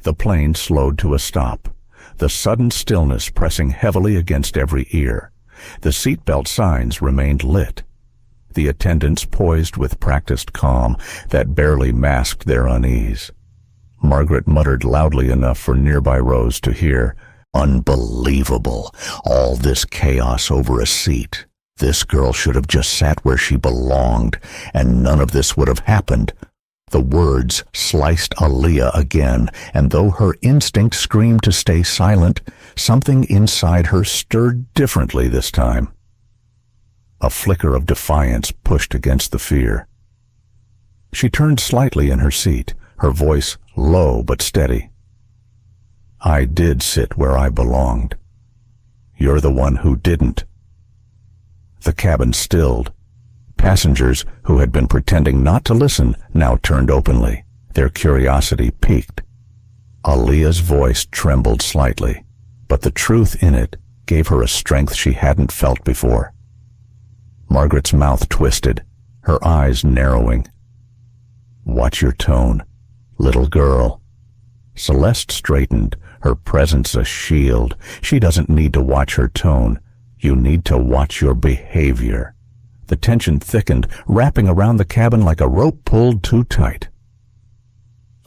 A: The plane slowed to a stop, the sudden stillness pressing heavily against every ear. The seatbelt signs remained lit. The attendants poised with practiced calm that barely masked their unease. Margaret muttered loudly enough for nearby rows to hear, "Unbelievable! All this chaos over a seat. This girl should have just sat where she belonged, and none of this would have happened." The words sliced Aaliyah again, and though her instinct screamed to stay silent, something inside her stirred differently this time. A flicker of defiance pushed against the fear. She turned slightly in her seat, her voice low but steady. "I did sit where I belonged. You're the one who didn't." The cabin stilled. Passengers who had been pretending not to listen now turned openly. Their curiosity piqued. Aaliyah's voice trembled slightly, but the truth in it gave her a strength she hadn't felt before. Margaret's mouth twisted, her eyes narrowing. "Watch your tone, little girl." Celeste straightened, her presence a shield. She doesn't need to watch her tone. You need to watch your behavior. The tension thickened, wrapping around the cabin like a rope pulled too tight.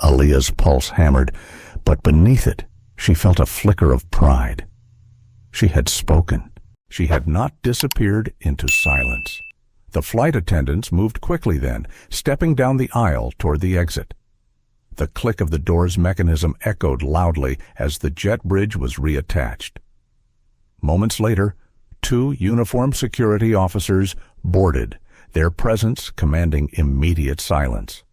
A: Aaliyah's pulse hammered, but beneath it, she felt a flicker of pride. She had spoken. She had not disappeared into silence. The flight attendants moved quickly then, stepping down the aisle toward the exit. The click of the door's mechanism echoed loudly as the jet bridge was reattached. Moments later, 2 uniformed security officers boarded, their presence commanding immediate silence.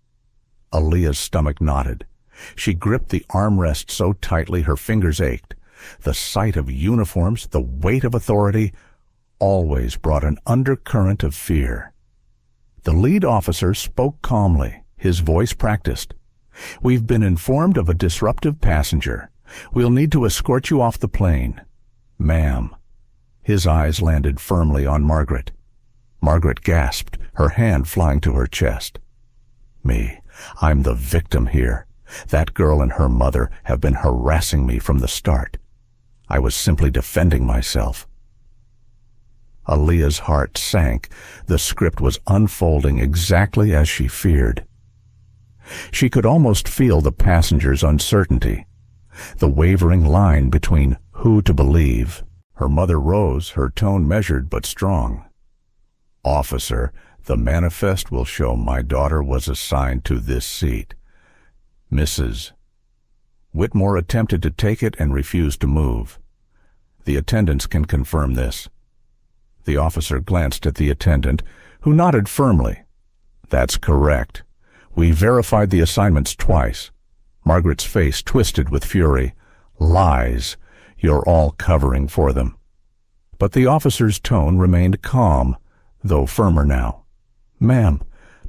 A: Aaliyah's stomach knotted. She gripped the armrest so tightly her fingers ached. The sight of uniforms, the weight of authority, always brought an undercurrent of fear. The lead officer spoke calmly, his voice practiced. "We've been informed of a disruptive passenger. We'll need to escort you off the plane." "Ma'am." His eyes landed firmly on Margaret. Margaret gasped, her hand flying to her chest. "Me. I'm the victim here. That girl and her mother have been harassing me from the start. I was simply defending myself." Aaliyah's heart sank. The script was unfolding exactly as she feared. She could almost feel the passenger's uncertainty, the wavering line between who to believe. Her mother rose, her tone measured but strong. "Officer, the manifest will show my daughter was assigned to this seat. Mrs." Whitmore attempted to take it and refused to move. "The attendants can confirm this." The officer glanced at the attendant, who nodded firmly. "That's correct. We verified the assignments twice." Margaret's face twisted with fury. "Lies. You're all covering for them." But the officer's tone remained calm, though firmer now. "Ma'am,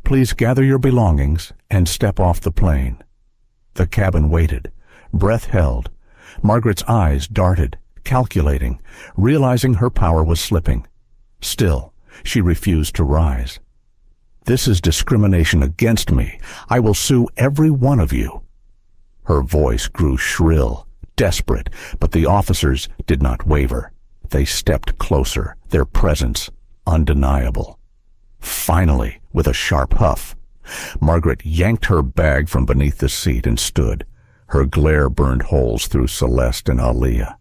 A: please gather your belongings and step off the plane." The cabin waited, breath held. Margaret's eyes darted, calculating, realizing her power was slipping. Still, she refused to rise. "This is discrimination against me. I will sue every one of you." Her voice grew shrill, desperate, but the officers did not waver. They stepped closer, their presence undeniable. Finally, with a sharp huff, Margaret yanked her bag from beneath the seat and stood. Her glare burned holes through Celeste and Aaliyah.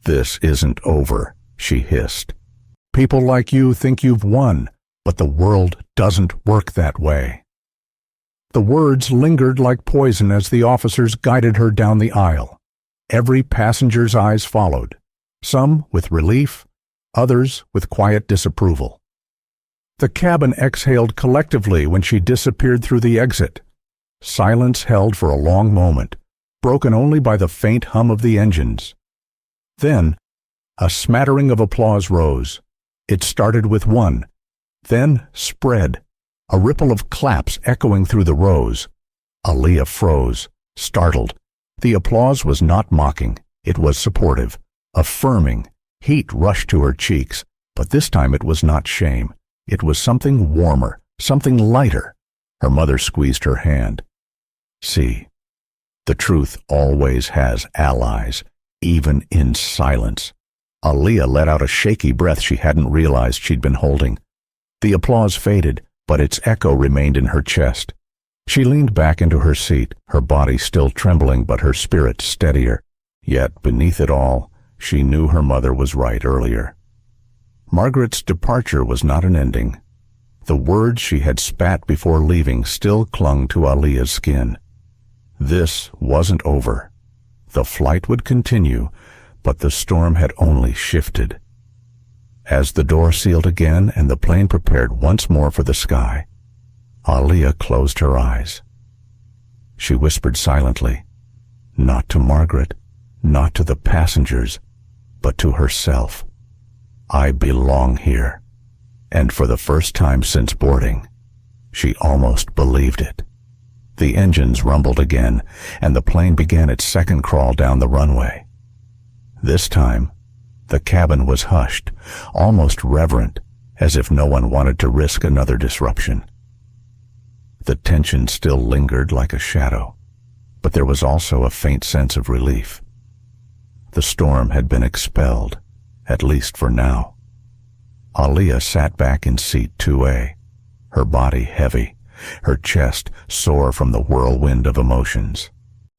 A: "This isn't over," she hissed. "People like you think you've won, but the world doesn't work that way." The words lingered like poison as the officers guided her down the aisle. Every passenger's eyes followed, some with relief, others with quiet disapproval. The cabin exhaled collectively when she disappeared through the exit. Silence held for a long moment, broken only by the faint hum of the engines. Then, a smattering of applause rose. It started with one, then spread, a ripple of claps echoing through the rows. Aaliyah froze, startled. The applause was not mocking. It was supportive, affirming. Heat rushed to her cheeks, but this time it was not shame. It was something warmer, something lighter. Her mother squeezed her hand. "See, the truth always has allies, even in silence." Aaliyah let out a shaky breath she hadn't realized she'd been holding. The applause faded, but its echo remained in her chest. She leaned back into her seat, her body still trembling but her spirit steadier. Yet, beneath it all, she knew her mother was right earlier. Margaret's departure was not an ending. The words she had spat before leaving still clung to Aaliyah's skin. This wasn't over. The flight would continue, but the storm had only shifted. As the door sealed again and the plane prepared once more for the sky, Aaliyah closed her eyes. She whispered silently, not to Margaret, not to the passengers, but to herself. "I belong here." And for the first time since boarding, she almost believed it. The engines rumbled again, and the plane began its second crawl down the runway. This time, the cabin was hushed, almost reverent, as if no one wanted to risk another disruption. The tension still lingered like a shadow, but there was also a faint sense of relief. The storm had been expelled, at least for now. Aaliyah sat back in seat 2A, her body heavy, her chest sore from the whirlwind of emotions.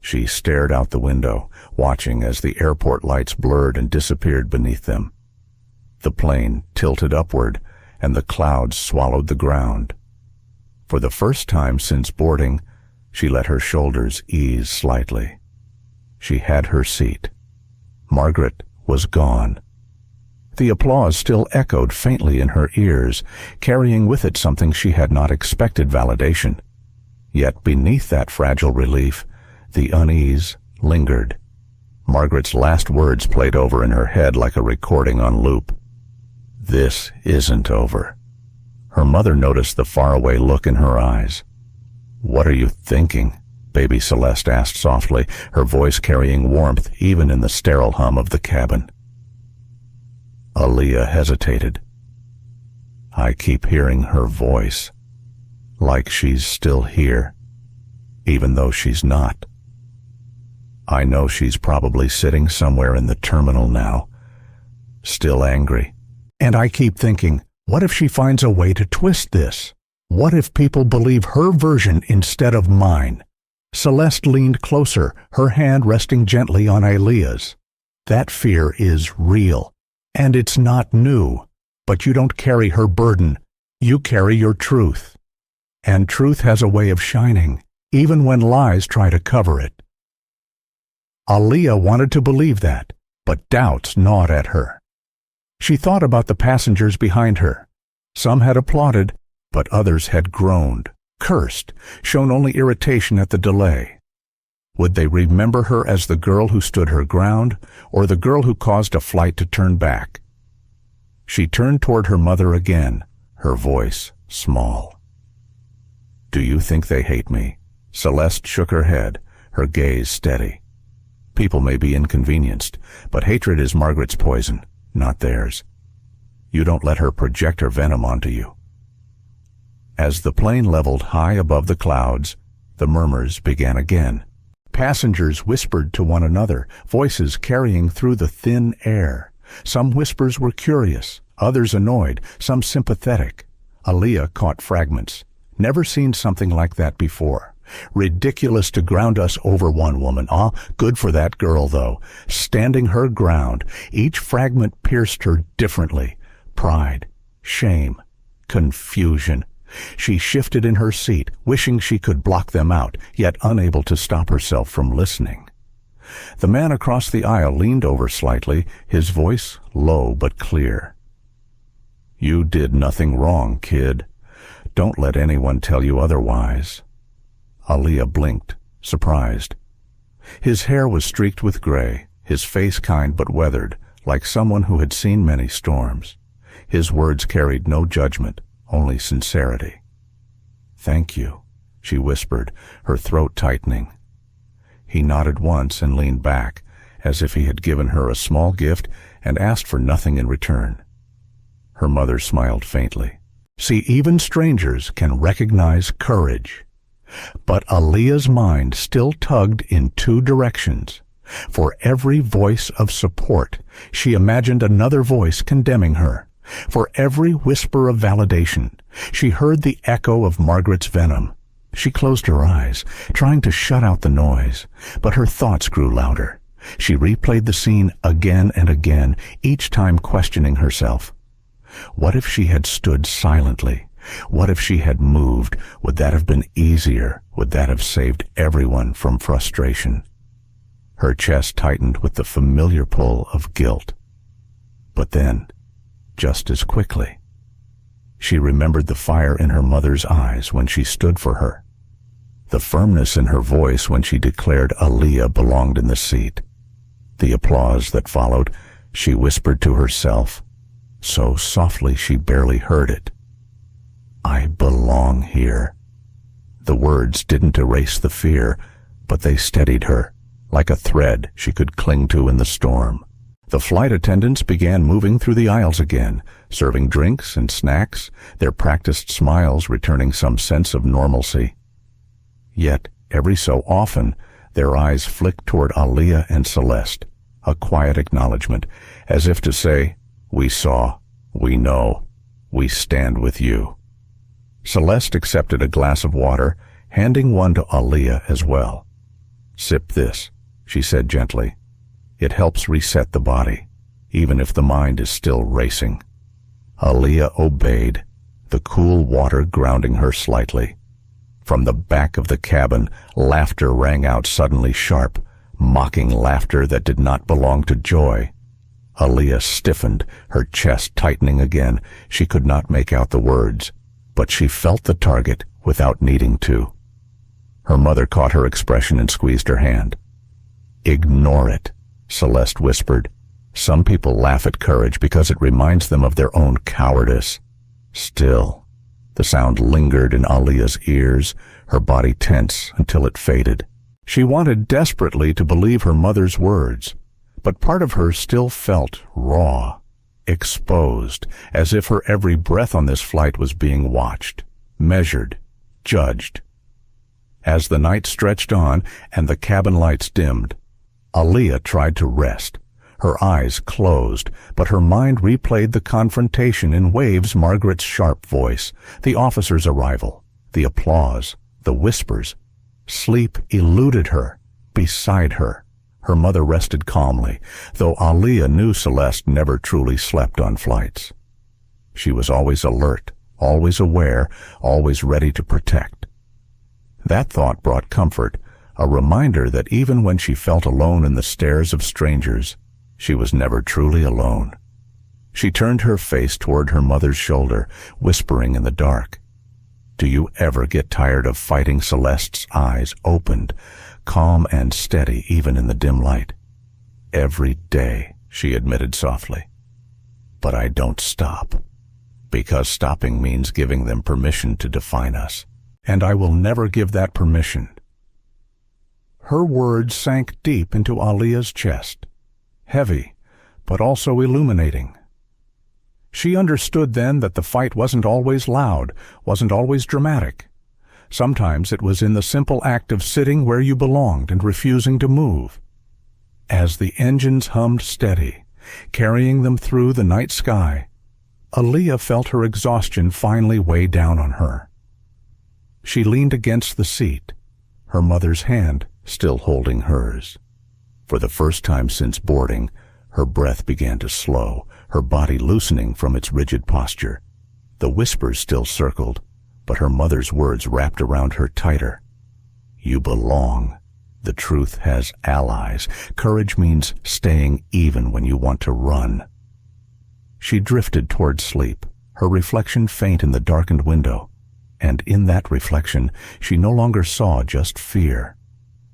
A: She stared out the window, watching as the airport lights blurred and disappeared beneath them. The plane tilted upward, and the clouds swallowed the ground. For the first time since boarding, she let her shoulders ease slightly. She had her seat. Margaret was gone. The applause still echoed faintly in her ears, carrying with it something she had not expected validation. Yet beneath that fragile relief, the unease lingered. Margaret's last words played over in her head like a recording on loop. "This isn't over." Her mother noticed the faraway look in her eyes. "What are you thinking?" baby Celeste asked softly, her voice carrying warmth even in the sterile hum of the cabin. Aaliyah hesitated. "I keep hearing her voice, like she's still here, even though she's not. I know she's probably sitting somewhere in the terminal now, still angry. And I keep thinking, what if she finds a way to twist this? What if people believe her version instead of mine?" Celeste leaned closer, her hand resting gently on Aaliyah's. "That fear is real. And it's not new, but you don't carry her burden. You carry your truth. And truth has a way of shining, even when lies try to cover it." Aaliyah wanted to believe that, but doubts gnawed at her. She thought about the passengers behind her. Some had applauded, but others had groaned, cursed, shown only irritation at the delay. Would they remember her as the girl who stood her ground, or the girl who caused a flight to turn back? She turned toward her mother again, her voice small. "Do you think they hate me?" Celeste shook her head, her gaze steady. "People may be inconvenienced, but hatred is Margaret's poison, not theirs. You don't let her project her venom onto you." As the plane leveled high above the clouds, the murmurs began again. Passengers whispered to one another, voices carrying through the thin air. Some whispers were curious, others annoyed, some sympathetic. Aaliyah caught fragments. "Never seen something like that before. Ridiculous to ground us over one woman. Ah, good for that girl, though. Standing her ground. Each fragment pierced her differently. Pride, shame, confusion. She shifted in her seat, wishing she could block them out, yet unable to stop herself from listening. The man across the aisle leaned over slightly, his voice low but clear. "You did nothing wrong, kid. Don't let anyone tell you otherwise." Aaliyah blinked, surprised. His hair was streaked with gray, his face kind but weathered, like someone who had seen many storms. His words carried no judgment, only sincerity. "Thank you," she whispered, her throat tightening. He nodded once and leaned back, as if he had given her a small gift and asked for nothing in return. Her mother smiled faintly. See, even strangers can recognize courage. But Aaliyah's mind still tugged in two directions. For every voice of support, she imagined another voice condemning her. For every whisper of validation, she heard the echo of Margaret's venom. She closed her eyes, trying to shut out the noise, but her thoughts grew louder. She replayed the scene again and again, each time questioning herself. What if she had stood silently? What if she had moved? Would that have been easier? Would that have saved everyone from frustration? Her chest tightened with the familiar pull of guilt. But then, just as quickly, she remembered the fire in her mother's eyes when she stood for her, the firmness in her voice when she declared Aaliyah belonged in the seat. The applause that followed, she whispered to herself, so softly she barely heard it. "I belong here." The words didn't erase the fear, but they steadied her, like a thread she could cling to in the storm. The flight attendants began moving through the aisles again, serving drinks and snacks, their practiced smiles returning some sense of normalcy. Yet, every so often, their eyes flicked toward Aaliyah and Celeste, a quiet acknowledgement, as if to say, "We saw, we know, We stand with you." Celeste accepted a glass of water, handing one to Aaliyah as well. "Sip this," she said gently. "It helps reset the body, even if the mind is still racing." Aaliyah obeyed, the cool water grounding her slightly. From the back of the cabin, laughter rang out suddenly sharp, mocking laughter that did not belong to joy. Aaliyah stiffened, her chest tightening again. She could not make out the words, but she felt the target without needing to. Her mother caught her expression and squeezed her hand. "Ignore it," Celeste whispered. "Some people laugh at courage because it reminds them of their own cowardice." Still, the sound lingered in Aaliyah's ears, her body tense until it faded. She wanted desperately to believe her mother's words, but part of her still felt raw, exposed, as if her every breath on this flight was being watched, measured, judged. As the night stretched on and the cabin lights dimmed, Aaliyah tried to rest. Her eyes closed, but her mind replayed the confrontation in waves. Margaret's sharp voice, the officer's arrival, the applause, the whispers. Sleep eluded her. Beside her, her mother rested calmly, though Aaliyah knew Celeste never truly slept on flights. She was always alert, always aware, always ready to protect. That thought brought comfort, a reminder that even when she felt alone in the stares of strangers, she was never truly alone. She turned her face toward her mother's shoulder, whispering in the dark. "Do you ever get tired of fighting?" Celeste's eyes opened, calm and steady even in the dim light. "Every day," she admitted softly. "But I don't stop, because stopping means giving them permission to define us, and I will never give that permission." Her words sank deep into Aaliyah's chest, heavy, but also illuminating. She understood then that the fight wasn't always loud, wasn't always dramatic. Sometimes it was in the simple act of sitting where you belonged and refusing to move. As the engines hummed steady, carrying them through the night sky, Aaliyah felt her exhaustion finally weigh down on her. She leaned against the seat, her mother's hand still holding hers. For the first time since boarding, her breath began to slow, her body loosening from its rigid posture. The whispers still circled, but her mother's words wrapped around her tighter. "You belong. The truth has allies. Courage means staying even when you want to run." She drifted toward sleep, her reflection faint in the darkened window. And in that reflection, she no longer saw just fear.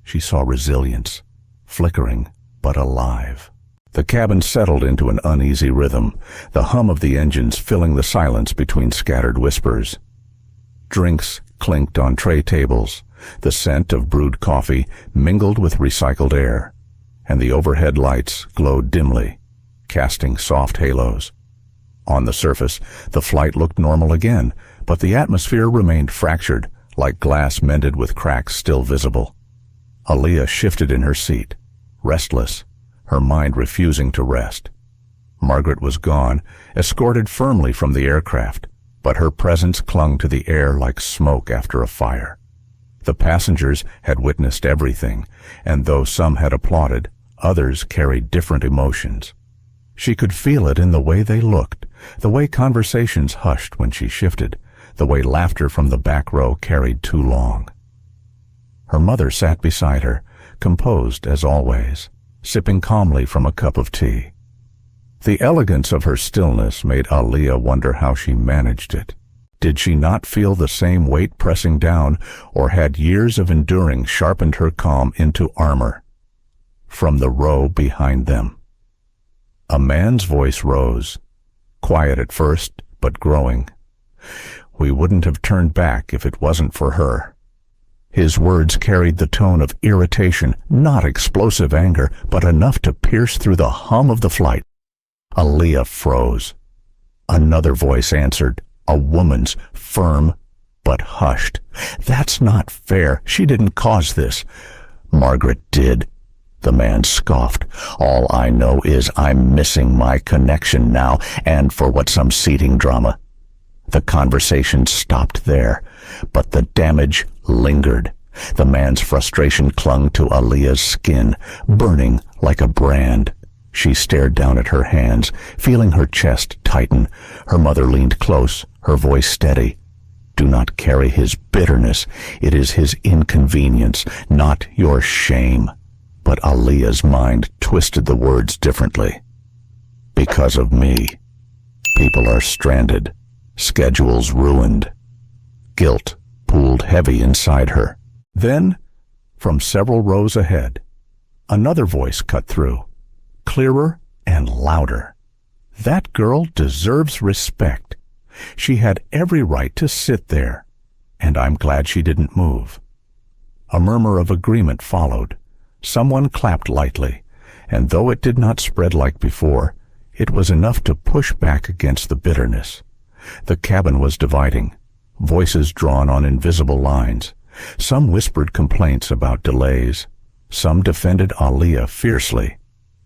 A: She saw resilience, flickering but alive. The cabin settled into an uneasy rhythm, the hum of the engines filling the silence between scattered whispers. Drinks clinked on tray tables, the scent of brewed coffee mingled with recycled air, and the overhead lights glowed dimly, casting soft halos. On the surface, the flight looked normal again, but the atmosphere remained fractured, like glass mended with cracks still visible. Aaliyah shifted in her seat, restless, her mind refusing to rest. Margaret was gone, escorted firmly from the aircraft, but her presence clung to the air like smoke after a fire. The passengers had witnessed everything, and though some had applauded, others carried different emotions. She could feel it in the way they looked, the way conversations hushed when she shifted, the way laughter from the back row carried too long. Her mother sat beside her, composed as always, sipping calmly from a cup of tea. The elegance of her stillness made Aaliyah wonder how she managed it. Did she not feel the same weight pressing down, or had years of enduring sharpened her calm into armor? From the row behind them, a man's voice rose, quiet at first, but growing. "We wouldn't have turned back if it wasn't for her." His words carried the tone of irritation, not explosive anger, but enough to pierce through the hum of the flight. Aaliyah froze. Another voice answered, a woman's, firm but hushed. "That's not fair. She didn't cause this." "Margaret did." The man scoffed. "All I know is I'm missing my connection now, and for what some seating drama. The conversation stopped there, but the damage lingered. The man's frustration clung to Aaliyah's skin, burning like a brand. She stared down at her hands, feeling her chest tighten. Her mother leaned close, her voice steady. Do not carry his bitterness. It is his inconvenience, not your shame. But Aaliyah's mind twisted the words differently. Because of me. People are stranded. Schedules ruined. Guilt pooled heavy inside her. Then, from several rows ahead, another voice cut through. Clearer and louder. That girl deserves respect. She had every right to sit there, and I'm glad she didn't move. A murmur of agreement followed. Someone clapped lightly, and though it did not spread like before, it was enough to push back against the bitterness. The cabin was dividing, voices drawn on invisible lines. Some whispered complaints about delays. Some defended Aaliyah fiercely,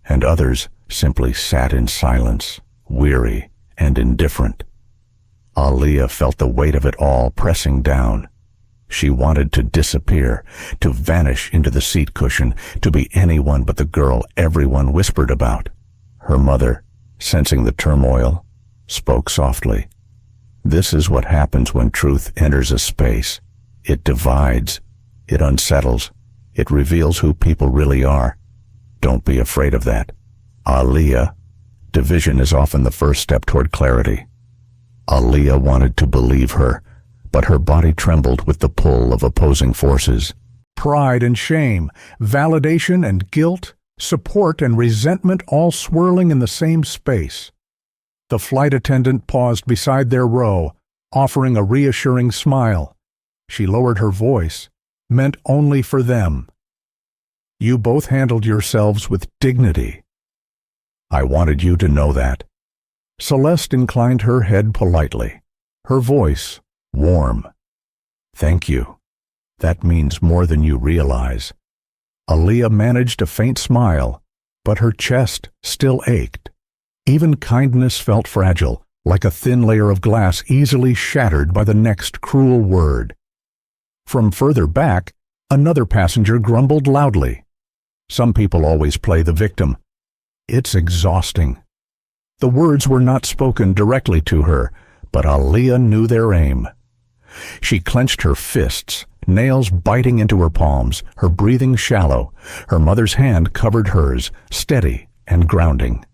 A: and others simply sat in silence, weary and indifferent. Aaliyah felt the weight of it all pressing down. She wanted to disappear, to vanish into the seat cushion, to be anyone but the girl everyone whispered about. Her mother, sensing the turmoil, spoke softly. This is what happens when truth enters a space. It divides, it unsettles, it reveals who people really are. Don't be afraid of that. Aaliyah, division is often the first step toward clarity. Aaliyah wanted to believe her, but her body trembled with the pull of opposing forces. Pride and shame, validation and guilt, support and resentment all swirling in the same space. The flight attendant paused beside their row, offering a reassuring smile. She lowered her voice, meant only for them. You both handled yourselves with dignity. I wanted you to know that. Celeste inclined her head politely, her voice warm. Thank you. That means more than you realize. Aaliyah managed a faint smile, but her chest still ached. Even kindness felt fragile, like a thin layer of glass easily shattered by the next cruel word. From further back, another passenger grumbled loudly. Some people always play the victim. It's exhausting. The words were not spoken directly to her, but Aaliyah knew their aim. She clenched her fists, nails biting into her palms, her breathing shallow. Her mother's hand covered hers, steady and grounding.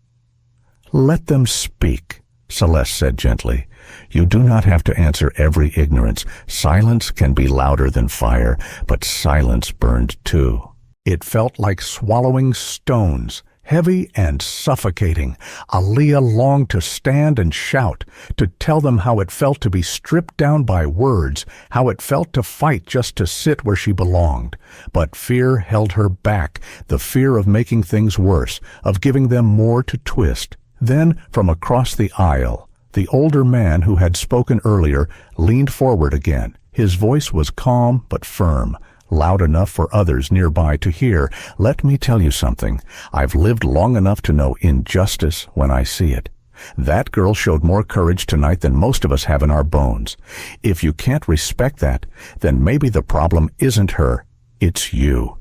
A: Let them speak, Celeste said gently. You do not have to answer every ignorance. Silence can be louder than fire, but silence burned too. It felt like swallowing stones, heavy and suffocating. Aaliyah longed to stand and shout, to tell them how it felt to be stripped down by words, how it felt to fight just to sit where she belonged. But fear held her back, the fear of making things worse, of giving them more to twist. Then, from across the aisle, the older man who had spoken earlier leaned forward again. His voice was calm but firm, loud enough for others nearby to hear. Let me tell you something. I've lived long enough to know injustice when I see it. That girl showed more courage tonight than most of us have in our bones. If you can't respect that, then maybe the problem isn't her, it's you.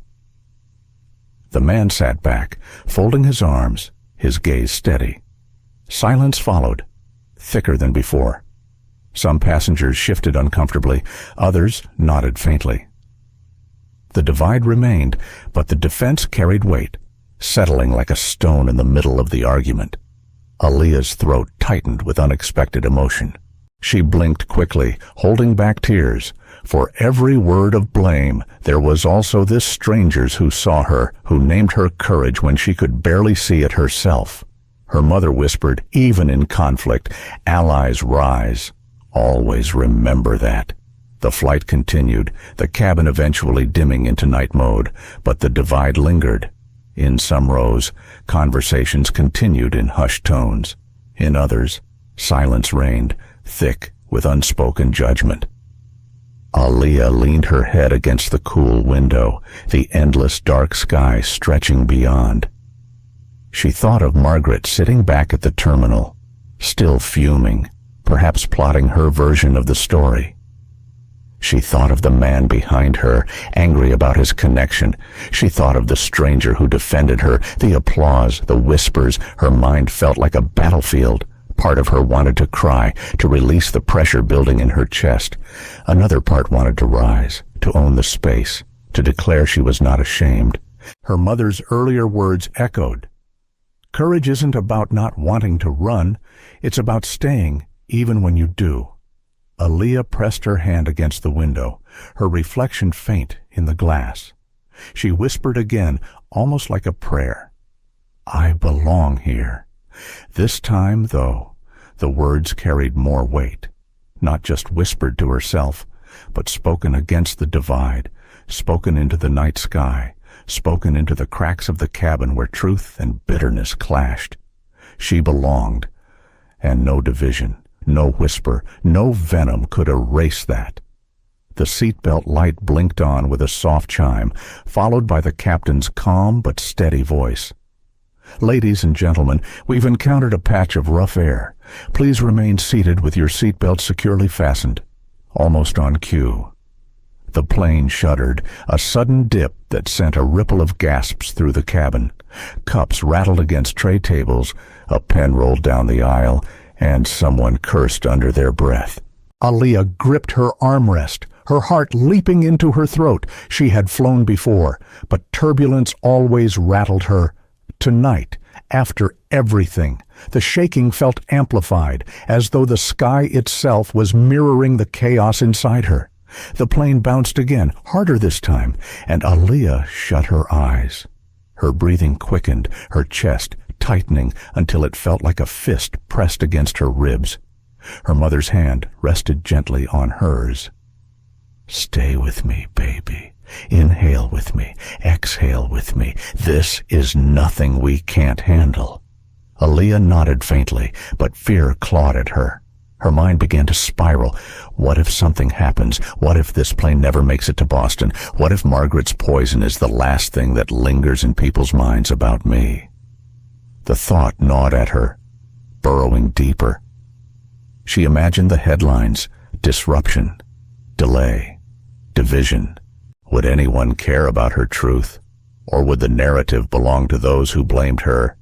A: The man sat back, folding his arms, his gaze steady. Silence followed, thicker than before. Some passengers shifted uncomfortably, others nodded faintly. The divide remained, but the defense carried weight, settling like a stone in the middle of the argument. Aaliyah's throat tightened with unexpected emotion. She blinked quickly, holding back tears. For every word of blame, there was also this stranger's who saw her, who named her courage when she could barely see it herself. Her mother whispered, even in conflict, allies rise. Always remember that. The flight continued, the cabin eventually dimming into night mode, but the divide lingered. In some rows, conversations continued in hushed tones. In others, silence reigned, thick with unspoken judgment. Aaliyah leaned her head against the cool window, the endless dark sky stretching beyond. She thought of Margaret sitting back at the terminal, still fuming, perhaps plotting her version of the story. She thought of the man behind her, angry about his connection. She thought of the stranger who defended her, the applause, the whispers. Her mind felt like a battlefield. Part of her wanted to cry, to release the pressure building in her chest. Another part wanted to rise, to own the space, to declare she was not ashamed. Her mother's earlier words echoed. Courage isn't about not wanting to run. It's about staying, even when you do. Aaliyah pressed her hand against the window, her reflection faint in the glass. She whispered again, almost like a prayer. I belong here. This time, though, the words carried more weight, not just whispered to herself, but spoken against the divide, spoken into the night sky, spoken into the cracks of the cabin where truth and bitterness clashed. She belonged, and no division, no whisper, no venom could erase that. The seatbelt light blinked on with a soft chime, followed by the captain's calm but steady voice. Ladies and gentlemen, we've encountered a patch of rough air. Please remain seated with your seatbelt securely fastened. Almost on cue. The plane shuddered, a sudden dip that sent a ripple of gasps through the cabin. Cups rattled against tray tables, a pen rolled down the aisle, and someone cursed under their breath. Aaliyah gripped her armrest, her heart leaping into her throat. She had flown before, but turbulence always rattled her. Tonight, after everything, the shaking felt amplified, as though the sky itself was mirroring the chaos inside her. The plane bounced again, harder this time, and Aaliyah shut her eyes. Her breathing quickened, her chest tightening until it felt like a fist pressed against her ribs. Her mother's hand rested gently on hers. Stay with me, baby. Inhale with me. Exhale with me. This is nothing we can't handle. Aaliyah nodded faintly, but fear clawed at her. Her mind began to spiral. What if something happens? What if this plane never makes it to Boston? What if Margaret's poison is the last thing that lingers in people's minds about me? The thought gnawed at her, burrowing deeper. She imagined the headlines: disruption, delay, division. Would anyone care about her truth? Or would the narrative belong to those who blamed her?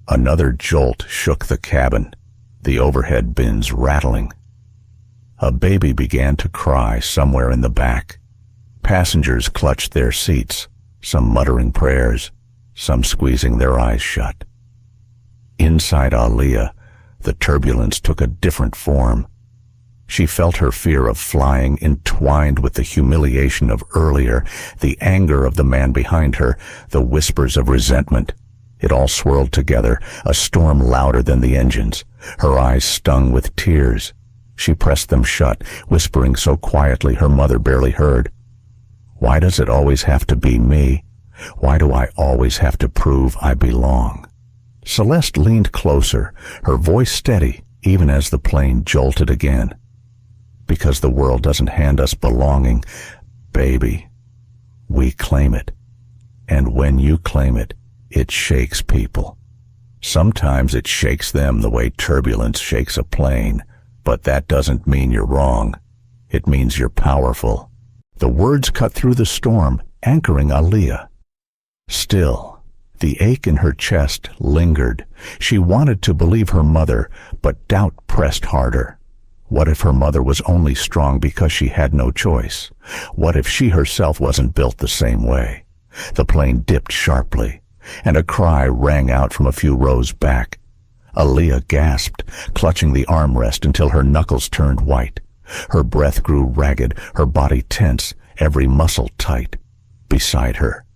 A: Another jolt shook the cabin, the overhead bins rattling. A baby began to cry somewhere in the back. Passengers clutched their seats, some muttering prayers, some squeezing their eyes shut. Inside Aaliyah, the turbulence took a different form. She felt her fear of flying entwined with the humiliation of earlier, the anger of the man behind her, the whispers of resentment. It all swirled together, a storm louder than the engines. Her eyes stung with tears. She pressed them shut, whispering so quietly her mother barely heard. Why does it always have to be me? Why do I always have to prove I belong? Celeste leaned closer, her voice steady, even as the plane jolted again. Because the world doesn't hand us belonging, baby. We claim it. And when you claim it, it shakes people. Sometimes it shakes them the way turbulence shakes a plane, but that doesn't mean you're wrong. It means you're powerful. The words cut through the storm, anchoring Aaliyah. Still, the ache in her chest lingered. She wanted to believe her mother, but doubt pressed harder. What if her mother was only strong because she had no choice? What if she herself wasn't built the same way? The plane dipped sharply, and a cry rang out from a few rows back. Aaliyah gasped, clutching the armrest until her knuckles turned white. Her breath grew ragged, her body tense, every muscle tight. Beside her,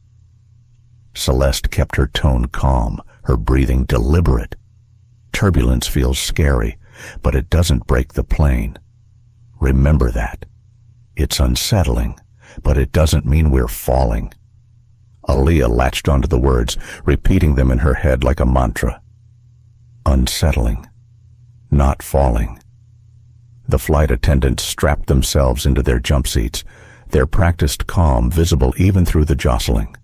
A: Celeste kept her tone calm, her breathing deliberate. Turbulence feels scary, but it doesn't break the plane. Remember that. It's unsettling, but it doesn't mean we're falling. Aaliyah latched onto the words, repeating them in her head like a mantra. Unsettling. Not falling. The flight attendants strapped themselves into their jump seats, their practiced calm visible even through the jostling.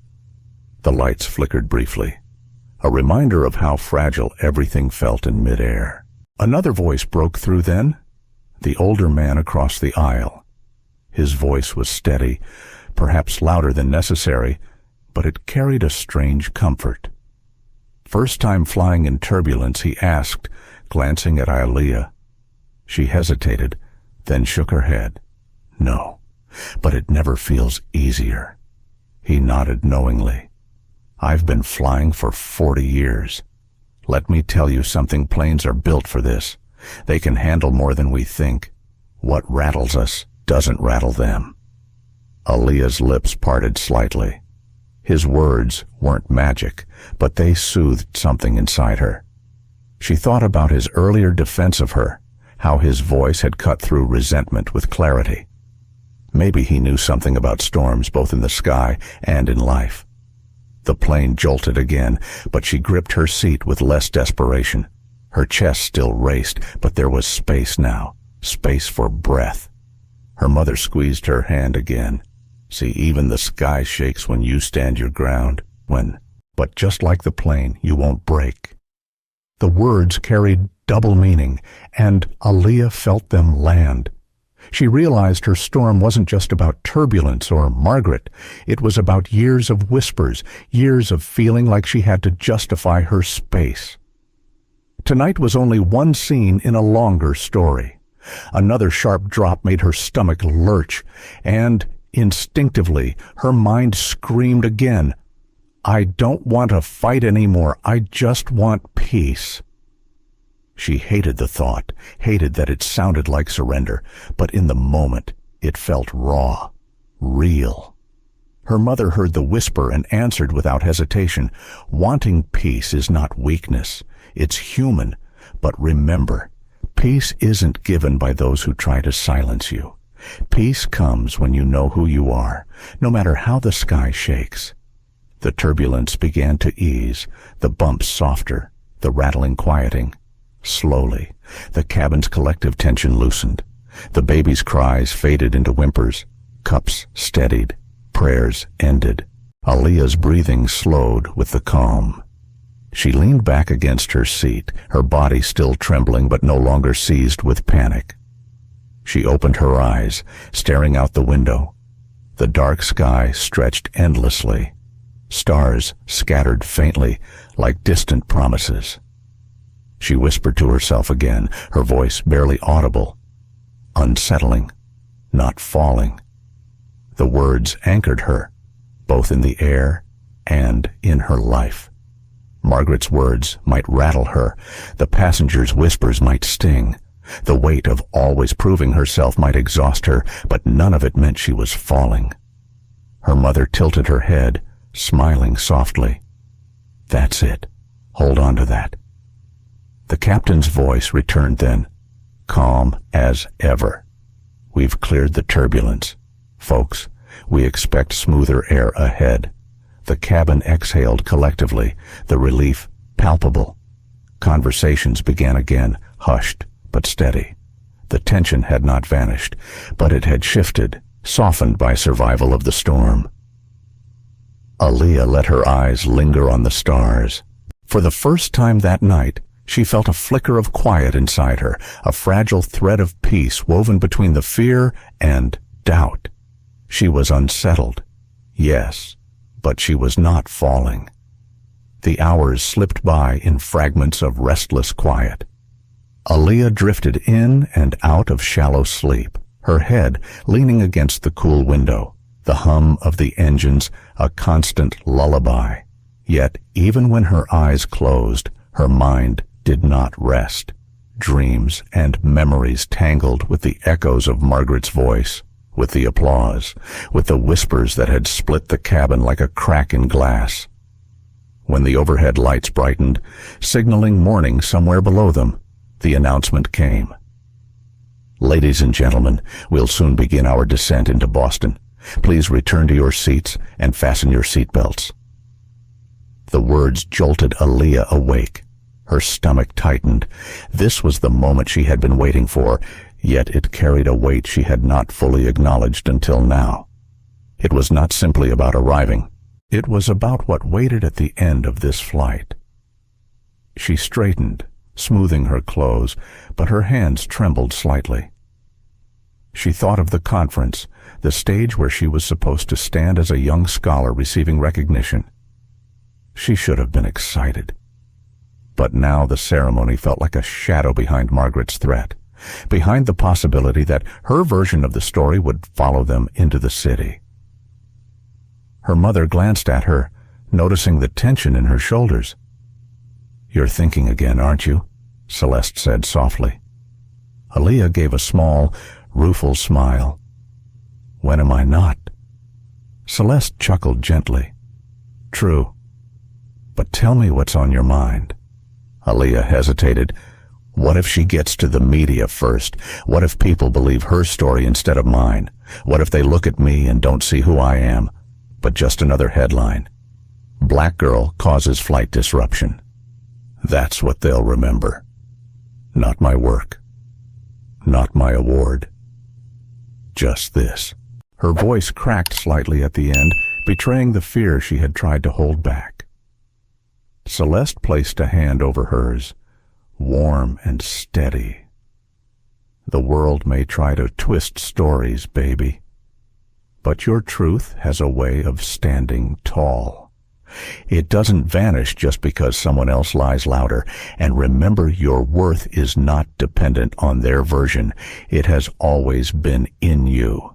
A: The lights flickered briefly, a reminder of how fragile everything felt in midair. Another voice broke through then, the older man across the aisle. His voice was steady, perhaps louder than necessary, but it carried a strange comfort. First time flying in turbulence, he asked, glancing at Aaliyah. She hesitated, then shook her head. No, but it never feels easier. He nodded knowingly. I've been flying for 40 years. Let me tell you something, planes are built for this. They can handle more than we think. What rattles us doesn't rattle them. Aaliyah's lips parted slightly. His words weren't magic, but they soothed something inside her. She thought about his earlier defense of her, how his voice had cut through resentment with clarity. Maybe he knew something about storms both in the sky and in life. The plane jolted again, but she gripped her seat with less desperation. Her chest still raced, but there was space now, space for breath. Her mother squeezed her hand again. See, even the sky shakes when you stand your ground. But just like the plane, you won't break. The words carried double meaning, and Aaliyah felt them land. She realized her storm wasn't just about turbulence or Margaret. It was about years of whispers, years of feeling like she had to justify her space. Tonight was only one scene in a longer story. Another sharp drop made her stomach lurch, and instinctively her mind screamed again, I don't want to fight anymore. I just want peace. She hated the thought, hated that it sounded like surrender, but in the moment it felt raw, real. Her mother heard the whisper and answered without hesitation. Wanting peace is not weakness. It's human. But remember, peace isn't given by those who try to silence you. Peace comes when you know who you are, no matter how the sky shakes. The turbulence began to ease, the bumps softer, the rattling quieting. Slowly, the cabin's collective tension loosened. The baby's cries faded into whimpers. Cups steadied. Prayers ended. Aaliyah's breathing slowed with the calm. She leaned back against her seat, her body still trembling but no longer seized with panic. She opened her eyes, staring out the window. The dark sky stretched endlessly. Stars scattered faintly, like distant promises. She whispered to herself again, her voice barely audible. Unsettling, not falling. The words anchored her, both in the air and in her life. Margaret's words might rattle her, the passenger's whispers might sting. The weight of always proving herself might exhaust her, but none of it meant she was falling. Her mother tilted her head, smiling softly. That's it. Hold on to that. The captain's voice returned then, calm as ever. We've cleared the turbulence. Folks, we expect smoother air ahead. The cabin exhaled collectively, the relief palpable. Conversations began again, hushed but steady. The tension had not vanished, but it had shifted, softened by survival of the storm. Aaliyah let her eyes linger on the stars. For the first time that night, she felt a flicker of quiet inside her, a fragile thread of peace woven between the fear and doubt. She was unsettled, yes, but she was not falling. The hours slipped by in fragments of restless quiet. Aaliyah drifted in and out of shallow sleep, her head leaning against the cool window, the hum of the engines a constant lullaby. Yet even when her eyes closed, her mind did not rest. Dreams and memories tangled with the echoes of Margaret's voice, with the applause, with the whispers that had split the cabin like a crack in glass. When the overhead lights brightened, signaling morning somewhere below them, the announcement came. Ladies and gentlemen, we'll soon begin our descent into Boston. Please return to your seats and fasten your seatbelts. The words jolted Aaliyah awake. Her stomach tightened. This was the moment she had been waiting for, yet it carried a weight she had not fully acknowledged until now. It was not simply about arriving. It was about what waited at the end of this flight. She straightened, smoothing her clothes, but her hands trembled slightly. She thought of the conference, the stage where she was supposed to stand as a young scholar receiving recognition. She should have been excited. But now the ceremony felt like a shadow behind Margaret's threat, behind the possibility that her version of the story would follow them into the city. Her mother glanced at her, noticing the tension in her shoulders. "You're thinking again, aren't you?" Celeste said softly. Aaliyah gave a small, rueful smile. "When am I not?" Celeste chuckled gently. "True. But tell me what's on your mind." Aaliyah hesitated. What if she gets to the media first? What if people believe her story instead of mine? What if they look at me and don't see who I am, but just another headline? "Black girl causes flight disruption." That's what they'll remember. Not my work. Not my award. Just this. Her voice cracked slightly at the end, betraying the fear she had tried to hold back. Celeste placed a hand over hers, warm and steady. "The world may try to twist stories, baby, but your truth has a way of standing tall. It doesn't vanish just because someone else lies louder. And remember, your worth is not dependent on their version. It has always been in you."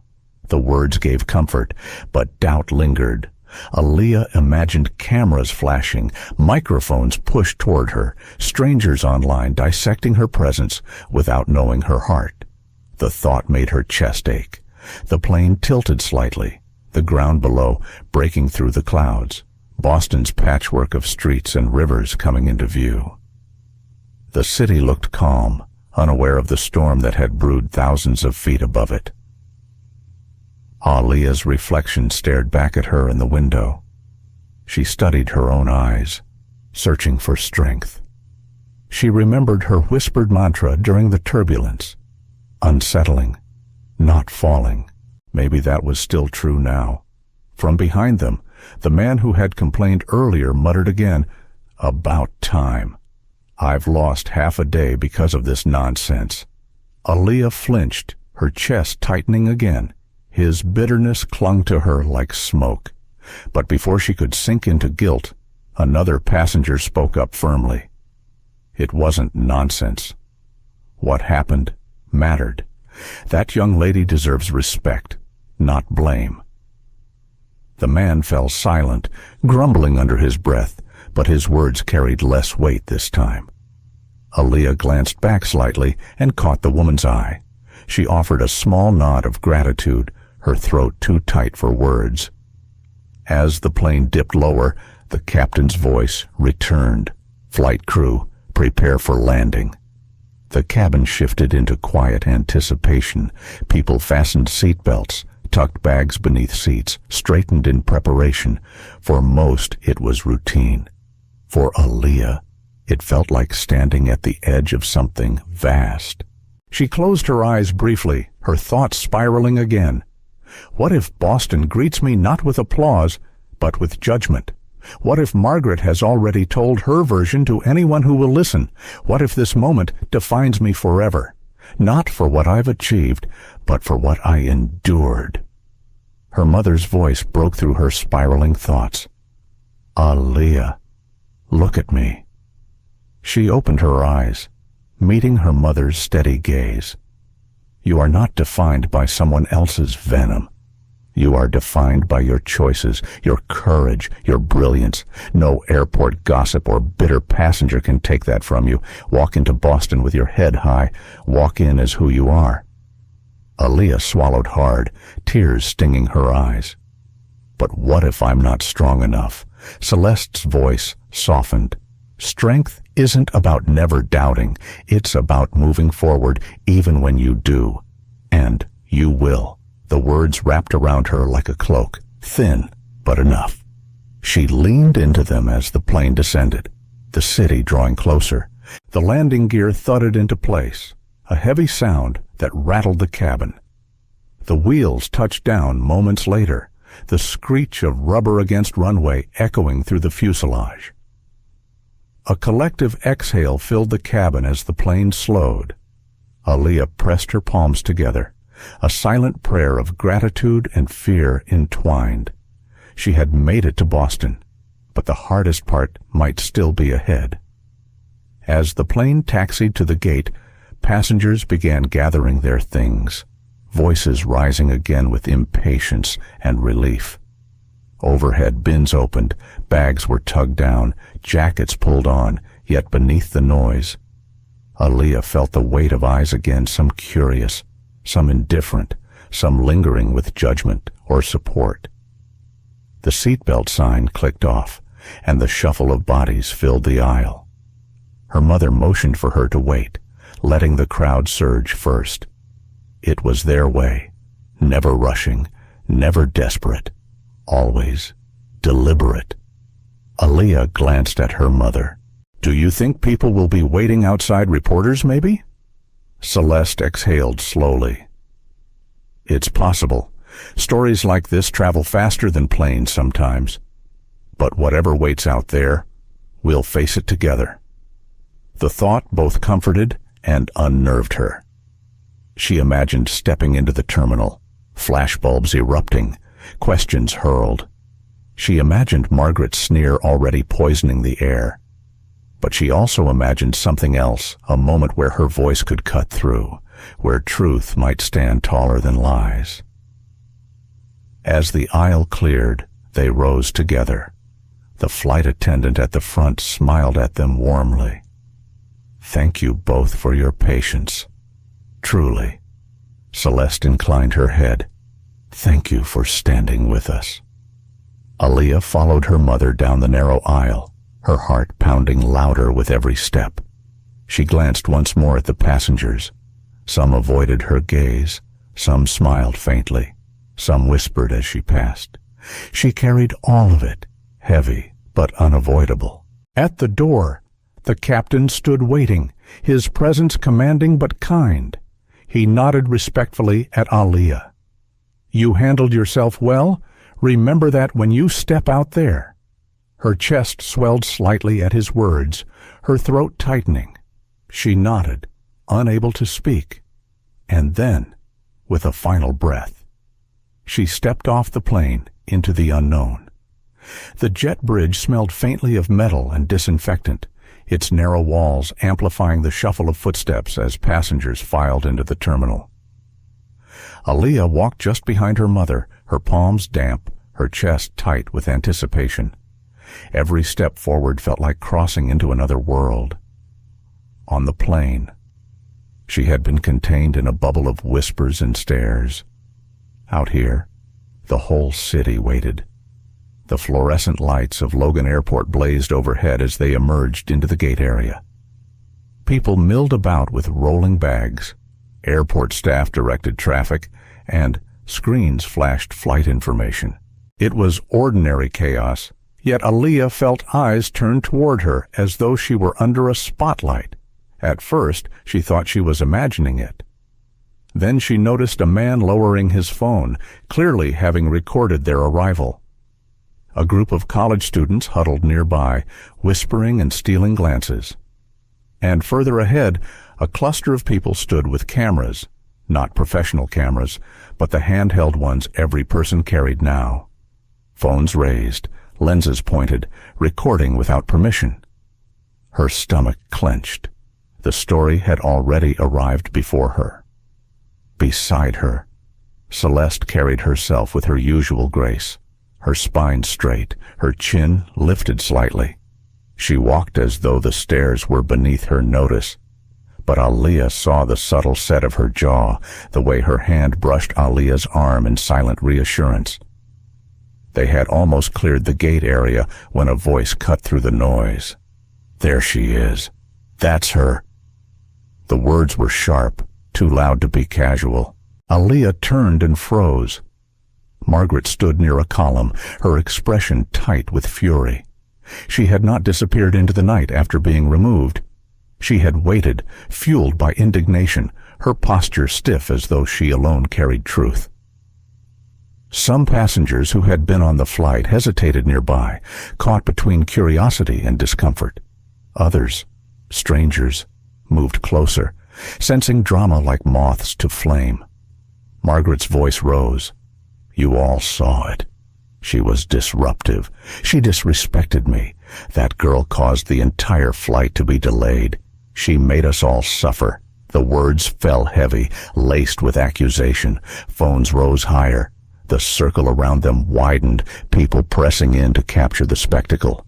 A: The words gave comfort, but doubt lingered. Aaliyah imagined cameras flashing, microphones pushed toward her, strangers online dissecting her presence without knowing her heart. The thought made her chest ache. The plane tilted slightly, the ground below breaking through the clouds, Boston's patchwork of streets and rivers coming into view. The city looked calm, unaware of the storm that had brewed thousands of feet above it. Aaliyah's reflection stared back at her in the window. She studied her own eyes, searching for strength. She remembered her whispered mantra during the turbulence. Unsettling, not falling. Maybe that was still true now. From behind them, the man who had complained earlier muttered again, "About time. I've lost half a day because of this nonsense." Aaliyah flinched, her chest tightening again. His bitterness clung to her like smoke. But before she could sink into guilt, another passenger spoke up firmly. It wasn't nonsense. What happened mattered. That young lady deserves respect, not blame. The man fell silent, grumbling under his breath, but his words carried less weight this time. Aaliyah glanced back slightly and caught the woman's eye. She offered a small nod of gratitude, her throat too tight for words. As the plane dipped lower, the captain's voice returned. "Flight crew, prepare for landing." The cabin shifted into quiet anticipation. People fastened seatbelts, tucked bags beneath seats, straightened in preparation. For most, it was routine. For Aaliyah, it felt like standing at the edge of something vast. She closed her eyes briefly, her thoughts spiraling again. What if Boston greets me not with applause, but with judgment? What if Margaret has already told her version to anyone who will listen? What if this moment defines me forever? Not for what I've achieved, but for what I endured. Her mother's voice broke through her spiraling thoughts. "Aaliyah, look at me." She opened her eyes, meeting her mother's steady gaze. "You are not defined by someone else's venom. You are defined by your choices, your courage, your brilliance. No airport gossip or bitter passenger can take that from you. Walk into Boston with your head high. Walk in as who you are." Aaliyah swallowed hard, tears stinging her eyes. "But what if I'm not strong enough?" Celeste's voice softened. "Strength isn't about never doubting. It's about moving forward even when you do. And you will." The words wrapped around her like a cloak, thin but enough. She leaned into them as the plane descended, the city drawing closer. The landing gear thudded into place, a heavy sound that rattled the cabin. The wheels touched down moments later, the screech of rubber against runway echoing through the fuselage. A collective exhale filled the cabin as the plane slowed. Aaliyah pressed her palms together, a silent prayer of gratitude and fear entwined. She had made it to Boston, but the hardest part might still be ahead. As the plane taxied to the gate, passengers began gathering their things, voices rising again with impatience and relief. Overhead bins opened, bags were tugged down, jackets pulled on, yet beneath the noise, Aaliyah felt the weight of eyes again, some curious, some indifferent, some lingering with judgment or support. The seatbelt sign clicked off, and the shuffle of bodies filled the aisle. Her mother motioned for her to wait, letting the crowd surge first. It was their way, never rushing, never desperate, always deliberate. Aaliyah glanced at her mother. "Do you think people will be waiting outside reporters, maybe?" Celeste exhaled slowly. "It's possible. Stories like this travel faster than planes sometimes. But whatever waits out there, we'll face it together." The thought both comforted and unnerved her. She imagined stepping into the terminal, flashbulbs erupting, questions hurled. She imagined Margaret's sneer already poisoning the air. But she also imagined something else, a moment where her voice could cut through, where truth might stand taller than lies. As the aisle cleared, they rose together. The flight attendant at the front smiled at them warmly. "Thank you both for your patience. Truly." Celeste inclined her head. "Thank you for standing with us." Aaliyah followed her mother down the narrow aisle, her heart pounding louder with every step. She glanced once more at the passengers. Some avoided her gaze, some smiled faintly, some whispered as she passed. She carried all of it, heavy but unavoidable. At the door, the captain stood waiting, his presence commanding but kind. He nodded respectfully at Aaliyah. "You handled yourself well. Remember that when you step out there." Her chest swelled slightly at his words, her throat tightening. She nodded, unable to speak. And then, with a final breath, she stepped off the plane into the unknown. The jet bridge smelled faintly of metal and disinfectant, its narrow walls amplifying the shuffle of footsteps as passengers filed into the terminal. Aaliyah walked just behind her mother, her palms damp, her chest tight with anticipation. Every step forward felt like crossing into another world. On the plane, she had been contained in a bubble of whispers and stares. Out here, the whole city waited. The fluorescent lights of Logan Airport blazed overhead as they emerged into the gate area. People milled about with rolling bags. Airport staff directed traffic, and screens flashed flight information. It was ordinary chaos, yet Aaliyah felt eyes turned toward her as though she were under a spotlight. At first, she thought she was imagining it. Then she noticed a man lowering his phone, clearly having recorded their arrival. A group of college students huddled nearby, whispering and stealing glances. And further ahead, a cluster of people stood with cameras, not professional cameras, but the handheld ones every person carried now. Phones raised, lenses pointed, recording without permission. Her stomach clenched. The story had already arrived before her. Beside her, Celeste carried herself with her usual grace, her spine straight, her chin lifted slightly. She walked as though the stairs were beneath her notice. But Aaliyah saw the subtle set of her jaw, the way her hand brushed Aaliyah's arm in silent reassurance. They had almost cleared the gate area when a voice cut through the noise. "There she is. That's her." The words were sharp, too loud to be casual. Aaliyah turned and froze. Margaret stood near a column, her expression tight with fury. She had not disappeared into the night after being removed. She had waited, fueled by indignation, her posture stiff as though she alone carried truth. Some passengers who had been on the flight hesitated nearby, caught between curiosity and discomfort. Others, strangers, moved closer, sensing drama like moths to flame. Margaret's voice rose. You all saw it. She was disruptive. She disrespected me. That girl caused the entire flight to be delayed. She made us all suffer. The words fell heavy, laced with accusation. Phones rose higher. The circle around them widened, people pressing in to capture the spectacle.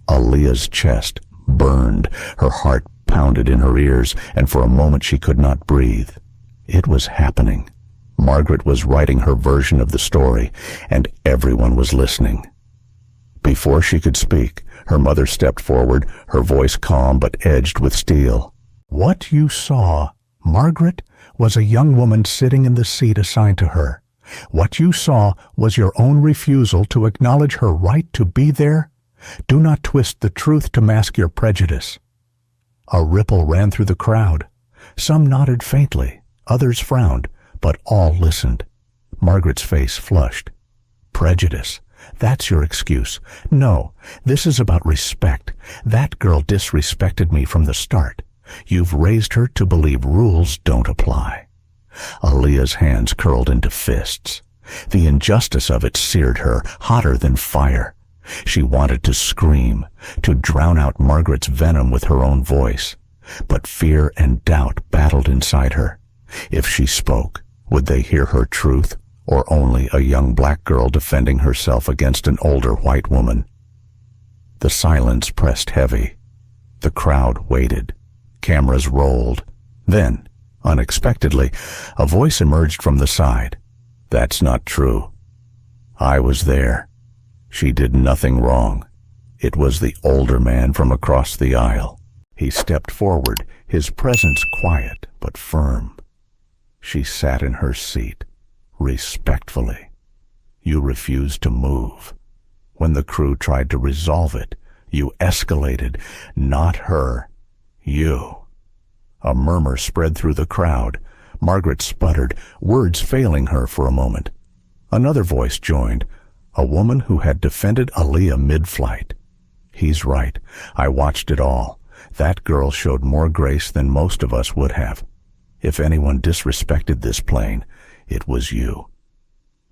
A: Aaliyah's chest burned. Her heart pounded in her ears, and for a moment she could not breathe. It was happening. Margaret was writing her version of the story, and everyone was listening. Before she could speak, her mother stepped forward, her voice calm but edged with steel. What you saw, Margaret, was a young woman sitting in the seat assigned to her. What you saw was your own refusal to acknowledge her right to be there. Do not twist the truth to mask your prejudice. A ripple ran through the crowd. Some nodded faintly, others frowned, but all listened. Margaret's face flushed. Prejudice. That's your excuse. No, this is about respect. That girl disrespected me from the start. You've raised her to believe rules don't apply. Aaliyah's hands curled into fists. The injustice of it seared her, hotter than fire. She wanted to scream, to drown out Margaret's venom with her own voice. But fear and doubt battled inside her. If she spoke, would they hear her truth, or only a young black girl defending herself against an older white woman? The silence pressed heavy. The crowd waited. Cameras rolled. Then, unexpectedly, a voice emerged from the side. That's not true. I was there. She did nothing wrong. It was the older man from across the aisle. He stepped forward, his presence quiet but firm. She sat in her seat, respectfully. You refused to move. When the crew tried to resolve it, you escalated, not her. You. A murmur spread through the crowd. Margaret sputtered, words failing her for a moment. Another voice joined, a woman who had defended Aaliyah mid-flight. He's right. I watched it all. That girl showed more grace than most of us would have. If anyone disrespected this plane, it was you.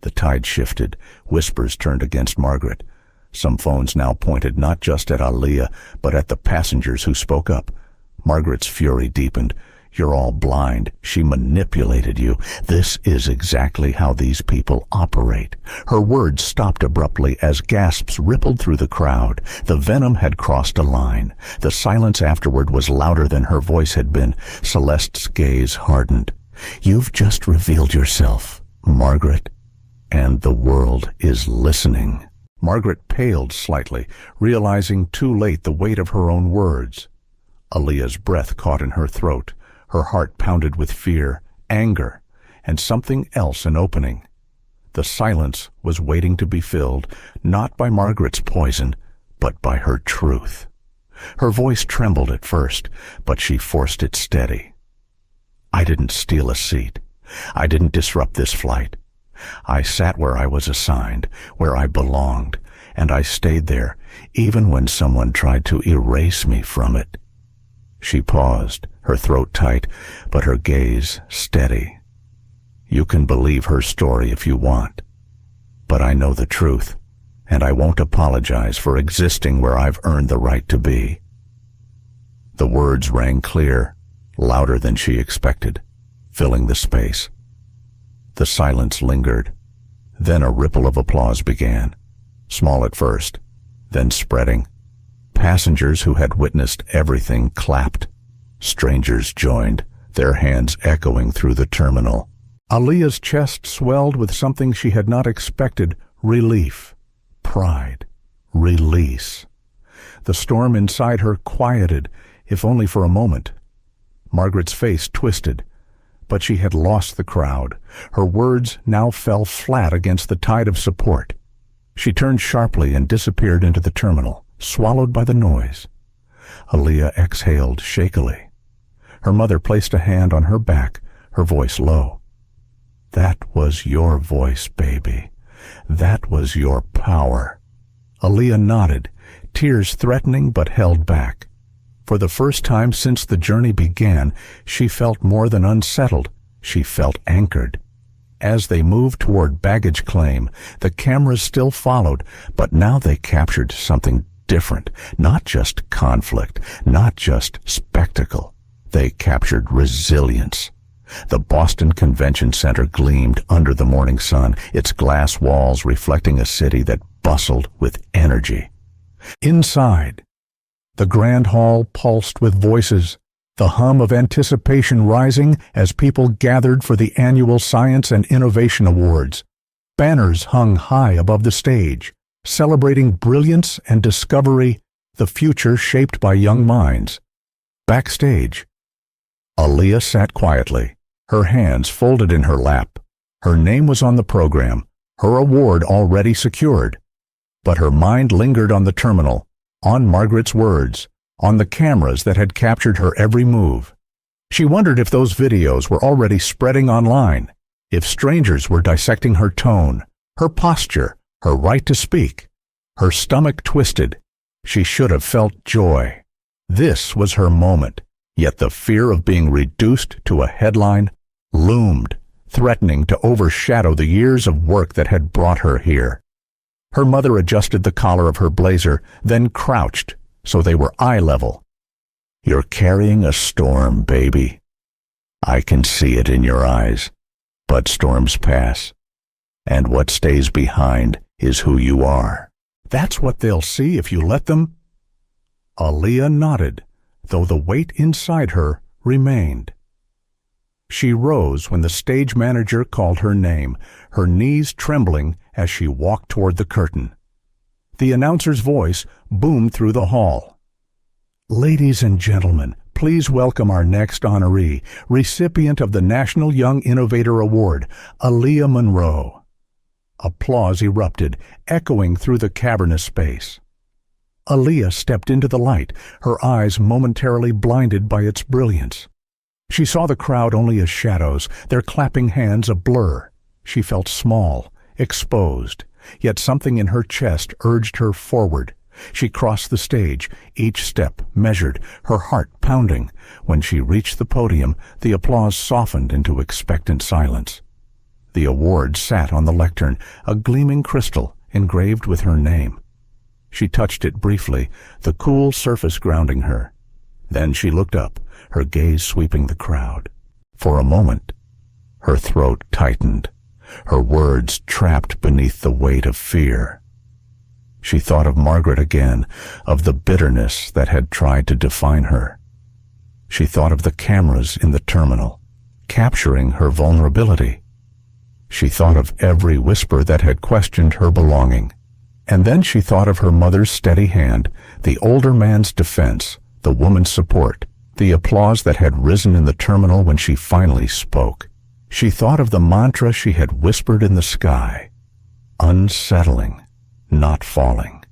A: The tide shifted. Whispers turned against Margaret. Some phones now pointed not just at Aaliyah, but at the passengers who spoke up. Margaret's fury deepened. You're all blind. She manipulated you. This is exactly how these people operate. Her words stopped abruptly as gasps rippled through the crowd. The venom had crossed a line. The silence afterward was louder than her voice had been. Celeste's gaze hardened. You've just revealed yourself, Margaret, and the world is listening. Margaret paled slightly, realizing too late the weight of her own words. Aaliyah's breath caught in her throat. Her heart pounded with fear, anger, and something else an opening. The silence was waiting to be filled, not by Margaret's poison, but by her truth. Her voice trembled at first, but she forced it steady. I didn't steal a seat. I didn't disrupt this flight. I sat where I was assigned, where I belonged, and I stayed there, even when someone tried to erase me from it. She paused, her throat tight, but her gaze steady. You can believe her story if you want, but I know the truth, and I won't apologize for existing where I've earned the right to be. The words rang clear, louder than she expected, filling the space. The silence lingered. Then a ripple of applause began, small at first, then spreading. Passengers who had witnessed everything clapped. Strangers joined, their hands echoing through the terminal. Aaliyah's chest swelled with something she had not expected: relief, pride, release. The storm inside her quieted, if only for a moment. Margaret's face twisted, but she had lost the crowd. Her words now fell flat against the tide of support. She turned sharply and disappeared into the terminal, swallowed by the noise. Aaliyah exhaled shakily. Her mother placed a hand on her back, her voice low. That was your voice, baby. That was your power. Aaliyah nodded, tears threatening but held back. For the first time since the journey began, she felt more than unsettled. She felt anchored. as they moved toward baggage claim, the cameras still followed, but now they captured something different. Not just conflict, not just spectacle. They captured resilience. The Boston Convention Center gleamed under the morning sun, its glass walls reflecting a city that bustled with energy. Inside, the grand hall pulsed with voices, the hum of anticipation rising as people gathered for the annual Science and Innovation Awards. Banners hung high above the stage, celebrating brilliance and discovery, the future shaped by young minds. Backstage, Aaliyah sat quietly, her hands folded in her lap. Her name was on the program, her award already secured. But her mind lingered on the terminal, on Margaret's words, on the cameras that had captured her every move. She wondered if those videos were already spreading online, if strangers were dissecting her tone, her posture, her right to speak. Her stomach twisted. She should have felt joy. This was her moment, yet the fear of being reduced to a headline loomed, threatening to overshadow the years of work that had brought her here. Her mother adjusted the collar of her blazer, then crouched, so they were eye level. "You're carrying a storm, baby. I can see it in your eyes. But storms pass, and what stays behind is who you are." "That's what they'll see if you let them." Aaliyah nodded, though the weight inside her remained. She rose when the stage manager called her name, her knees trembling as she walked toward the curtain. The announcer's voice boomed through the hall. "Ladies and gentlemen, please welcome our next honoree, recipient of the National Young Innovator Award, Aaliyah Monroe." Applause erupted, echoing through the cavernous space. Aaliyah stepped into the light, her eyes momentarily blinded by its brilliance. She saw the crowd only as shadows, their clapping hands a blur. She felt small, exposed, yet something in her chest urged her forward. She crossed the stage, each step measured, her heart pounding. When she reached the podium, the applause softened into expectant silence. The award sat on the lectern, a gleaming crystal engraved with her name. She touched it briefly, the cool surface grounding her. Then she looked up, her gaze sweeping the crowd. For a moment, her throat tightened, her words trapped beneath the weight of fear. She thought of Margaret again, of the bitterness that had tried to define her. She thought of the cameras in the terminal, capturing her vulnerability. She thought of every whisper that had questioned her belonging. And then she thought of her mother's steady hand, the older man's defense, the woman's support, the applause that had risen in the terminal when she finally spoke. She thought of the mantra she had whispered in the sky, unsettling, not falling.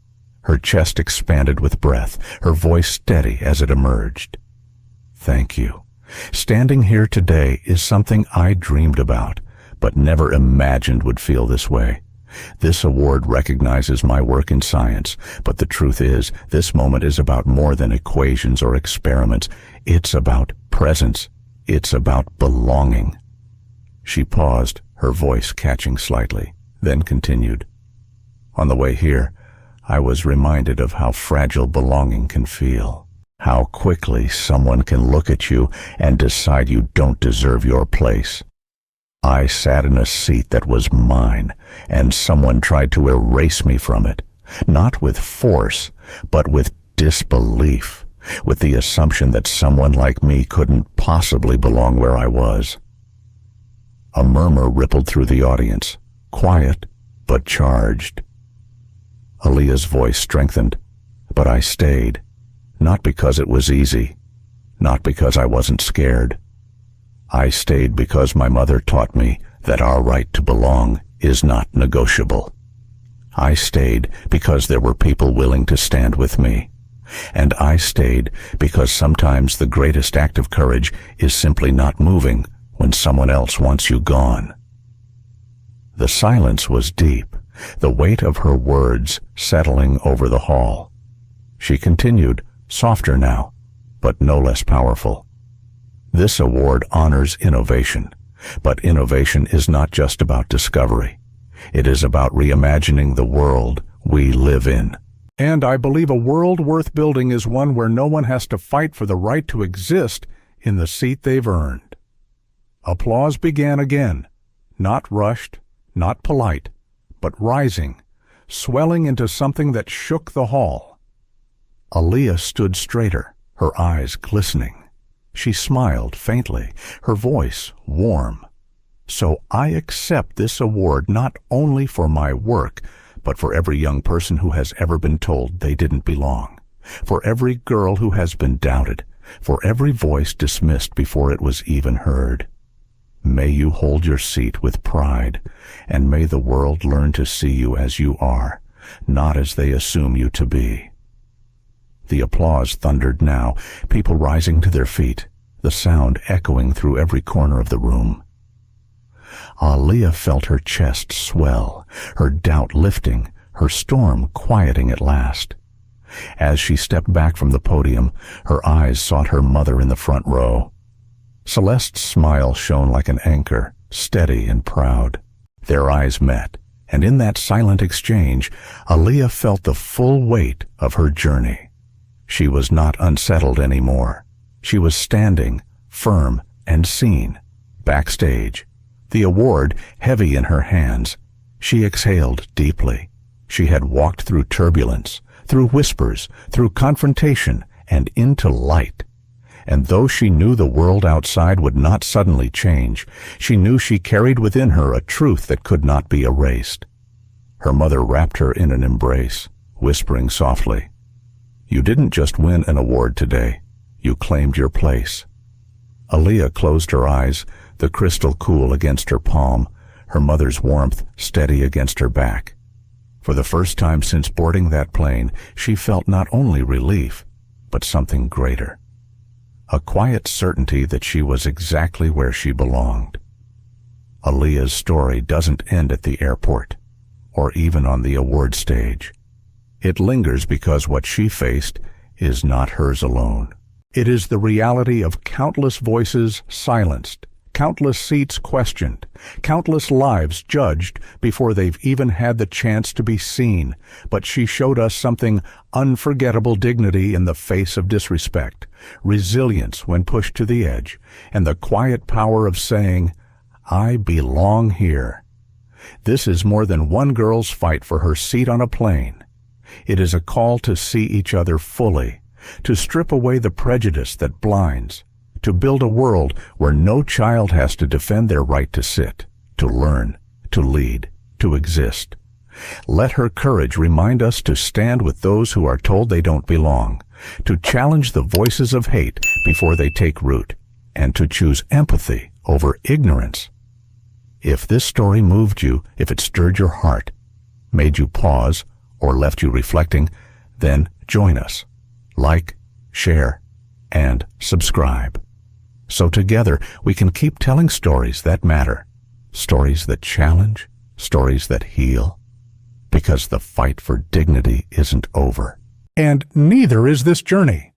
A: Her chest expanded with breath, her voice steady as it emerged. "Thank you. Standing here today is something I dreamed about, but never imagined would feel this way. This award recognizes my work in science, but the truth is, this moment is about more than equations or experiments. It's about presence. It's about belonging." She paused, her voice catching slightly, then continued. "On the way here, I was reminded of how fragile belonging can feel. How quickly someone can look at you and decide you don't deserve your place. I sat in a seat that was mine, and someone tried to erase me from it, not with force, but with disbelief, with the assumption that someone like me couldn't possibly belong where I was." A murmur rippled through the audience, quiet but charged. Aaliyah's voice strengthened, but I stayed, not because it was easy, not because I wasn't scared. I stayed because my mother taught me that our right to belong is not negotiable. I stayed because there were people willing to stand with me. And I stayed because sometimes the greatest act of courage is simply not moving when someone else wants you gone. The silence was deep, the weight of her words settling over the hall. She continued, softer now, but no less powerful. "This award honors innovation, But innovation is not just about discovery. It is about reimagining the world we live in. And I believe a world worth building is one where no one has to fight for the right to exist in the seat they've earned. Applause began again, not rushed, not polite, but rising, swelling into something that shook the hall. Aaliyah stood straighter, her eyes glistening. She smiled faintly, her voice warm. So I accept this award not only for my work, but for every young person who has ever been told they didn't belong, for every girl who has been doubted, for every voice dismissed before it was even heard. May you hold your seat with pride, and may the world learn to see you as you are, not as they assume you to be. The applause thundered now, people rising to their feet, the sound echoing through every corner of the room. Aaliyah felt her chest swell, her doubt lifting, her storm quieting at last. As she stepped back from the podium, her eyes sought her mother in the front row. Celeste's smile shone like an anchor, steady and proud. Their eyes met, and in that silent exchange, Aaliyah felt the full weight of her journey. She was not unsettled anymore. She was standing, firm and seen, backstage. The award heavy in her hands. She exhaled deeply. She had walked through turbulence, through whispers, through confrontation, and into light. And though she knew the world outside would not suddenly change, she knew she carried within her a truth that could not be erased. Her mother wrapped her in an embrace, whispering softly, "You didn't just win an award today. You claimed your place." Aaliyah closed her eyes, the crystal cool against her palm, her mother's warmth steady against her back. For the first time since boarding that plane, she felt not only relief, but something greater. A quiet certainty that she was exactly where she belonged. Aaliyah's story doesn't end at the airport, or even on the award stage. It lingers because what she faced is not hers alone. It is the reality of countless voices silenced, countless seats questioned, countless lives judged before they've even had the chance to be seen. But she showed us something: unforgettable dignity in the face of disrespect, resilience when pushed to the edge, and the quiet power of saying, "I belong here." This is more than one girl's fight for her seat on a plane. It is a call to see each other fully, to strip away the prejudice that blinds, to build a world where no child has to defend their right to sit, to learn, to lead, to exist. Let her courage remind us to stand with those who are told they don't belong, to challenge the voices of hate before they take root, and to choose empathy over ignorance. If this story moved you, if it stirred your heart, made you pause, or left you reflecting, then join us. Like, share, and subscribe. So together we can keep telling stories that matter, stories that challenge, stories that heal, because the fight for dignity isn't over. And neither is this journey.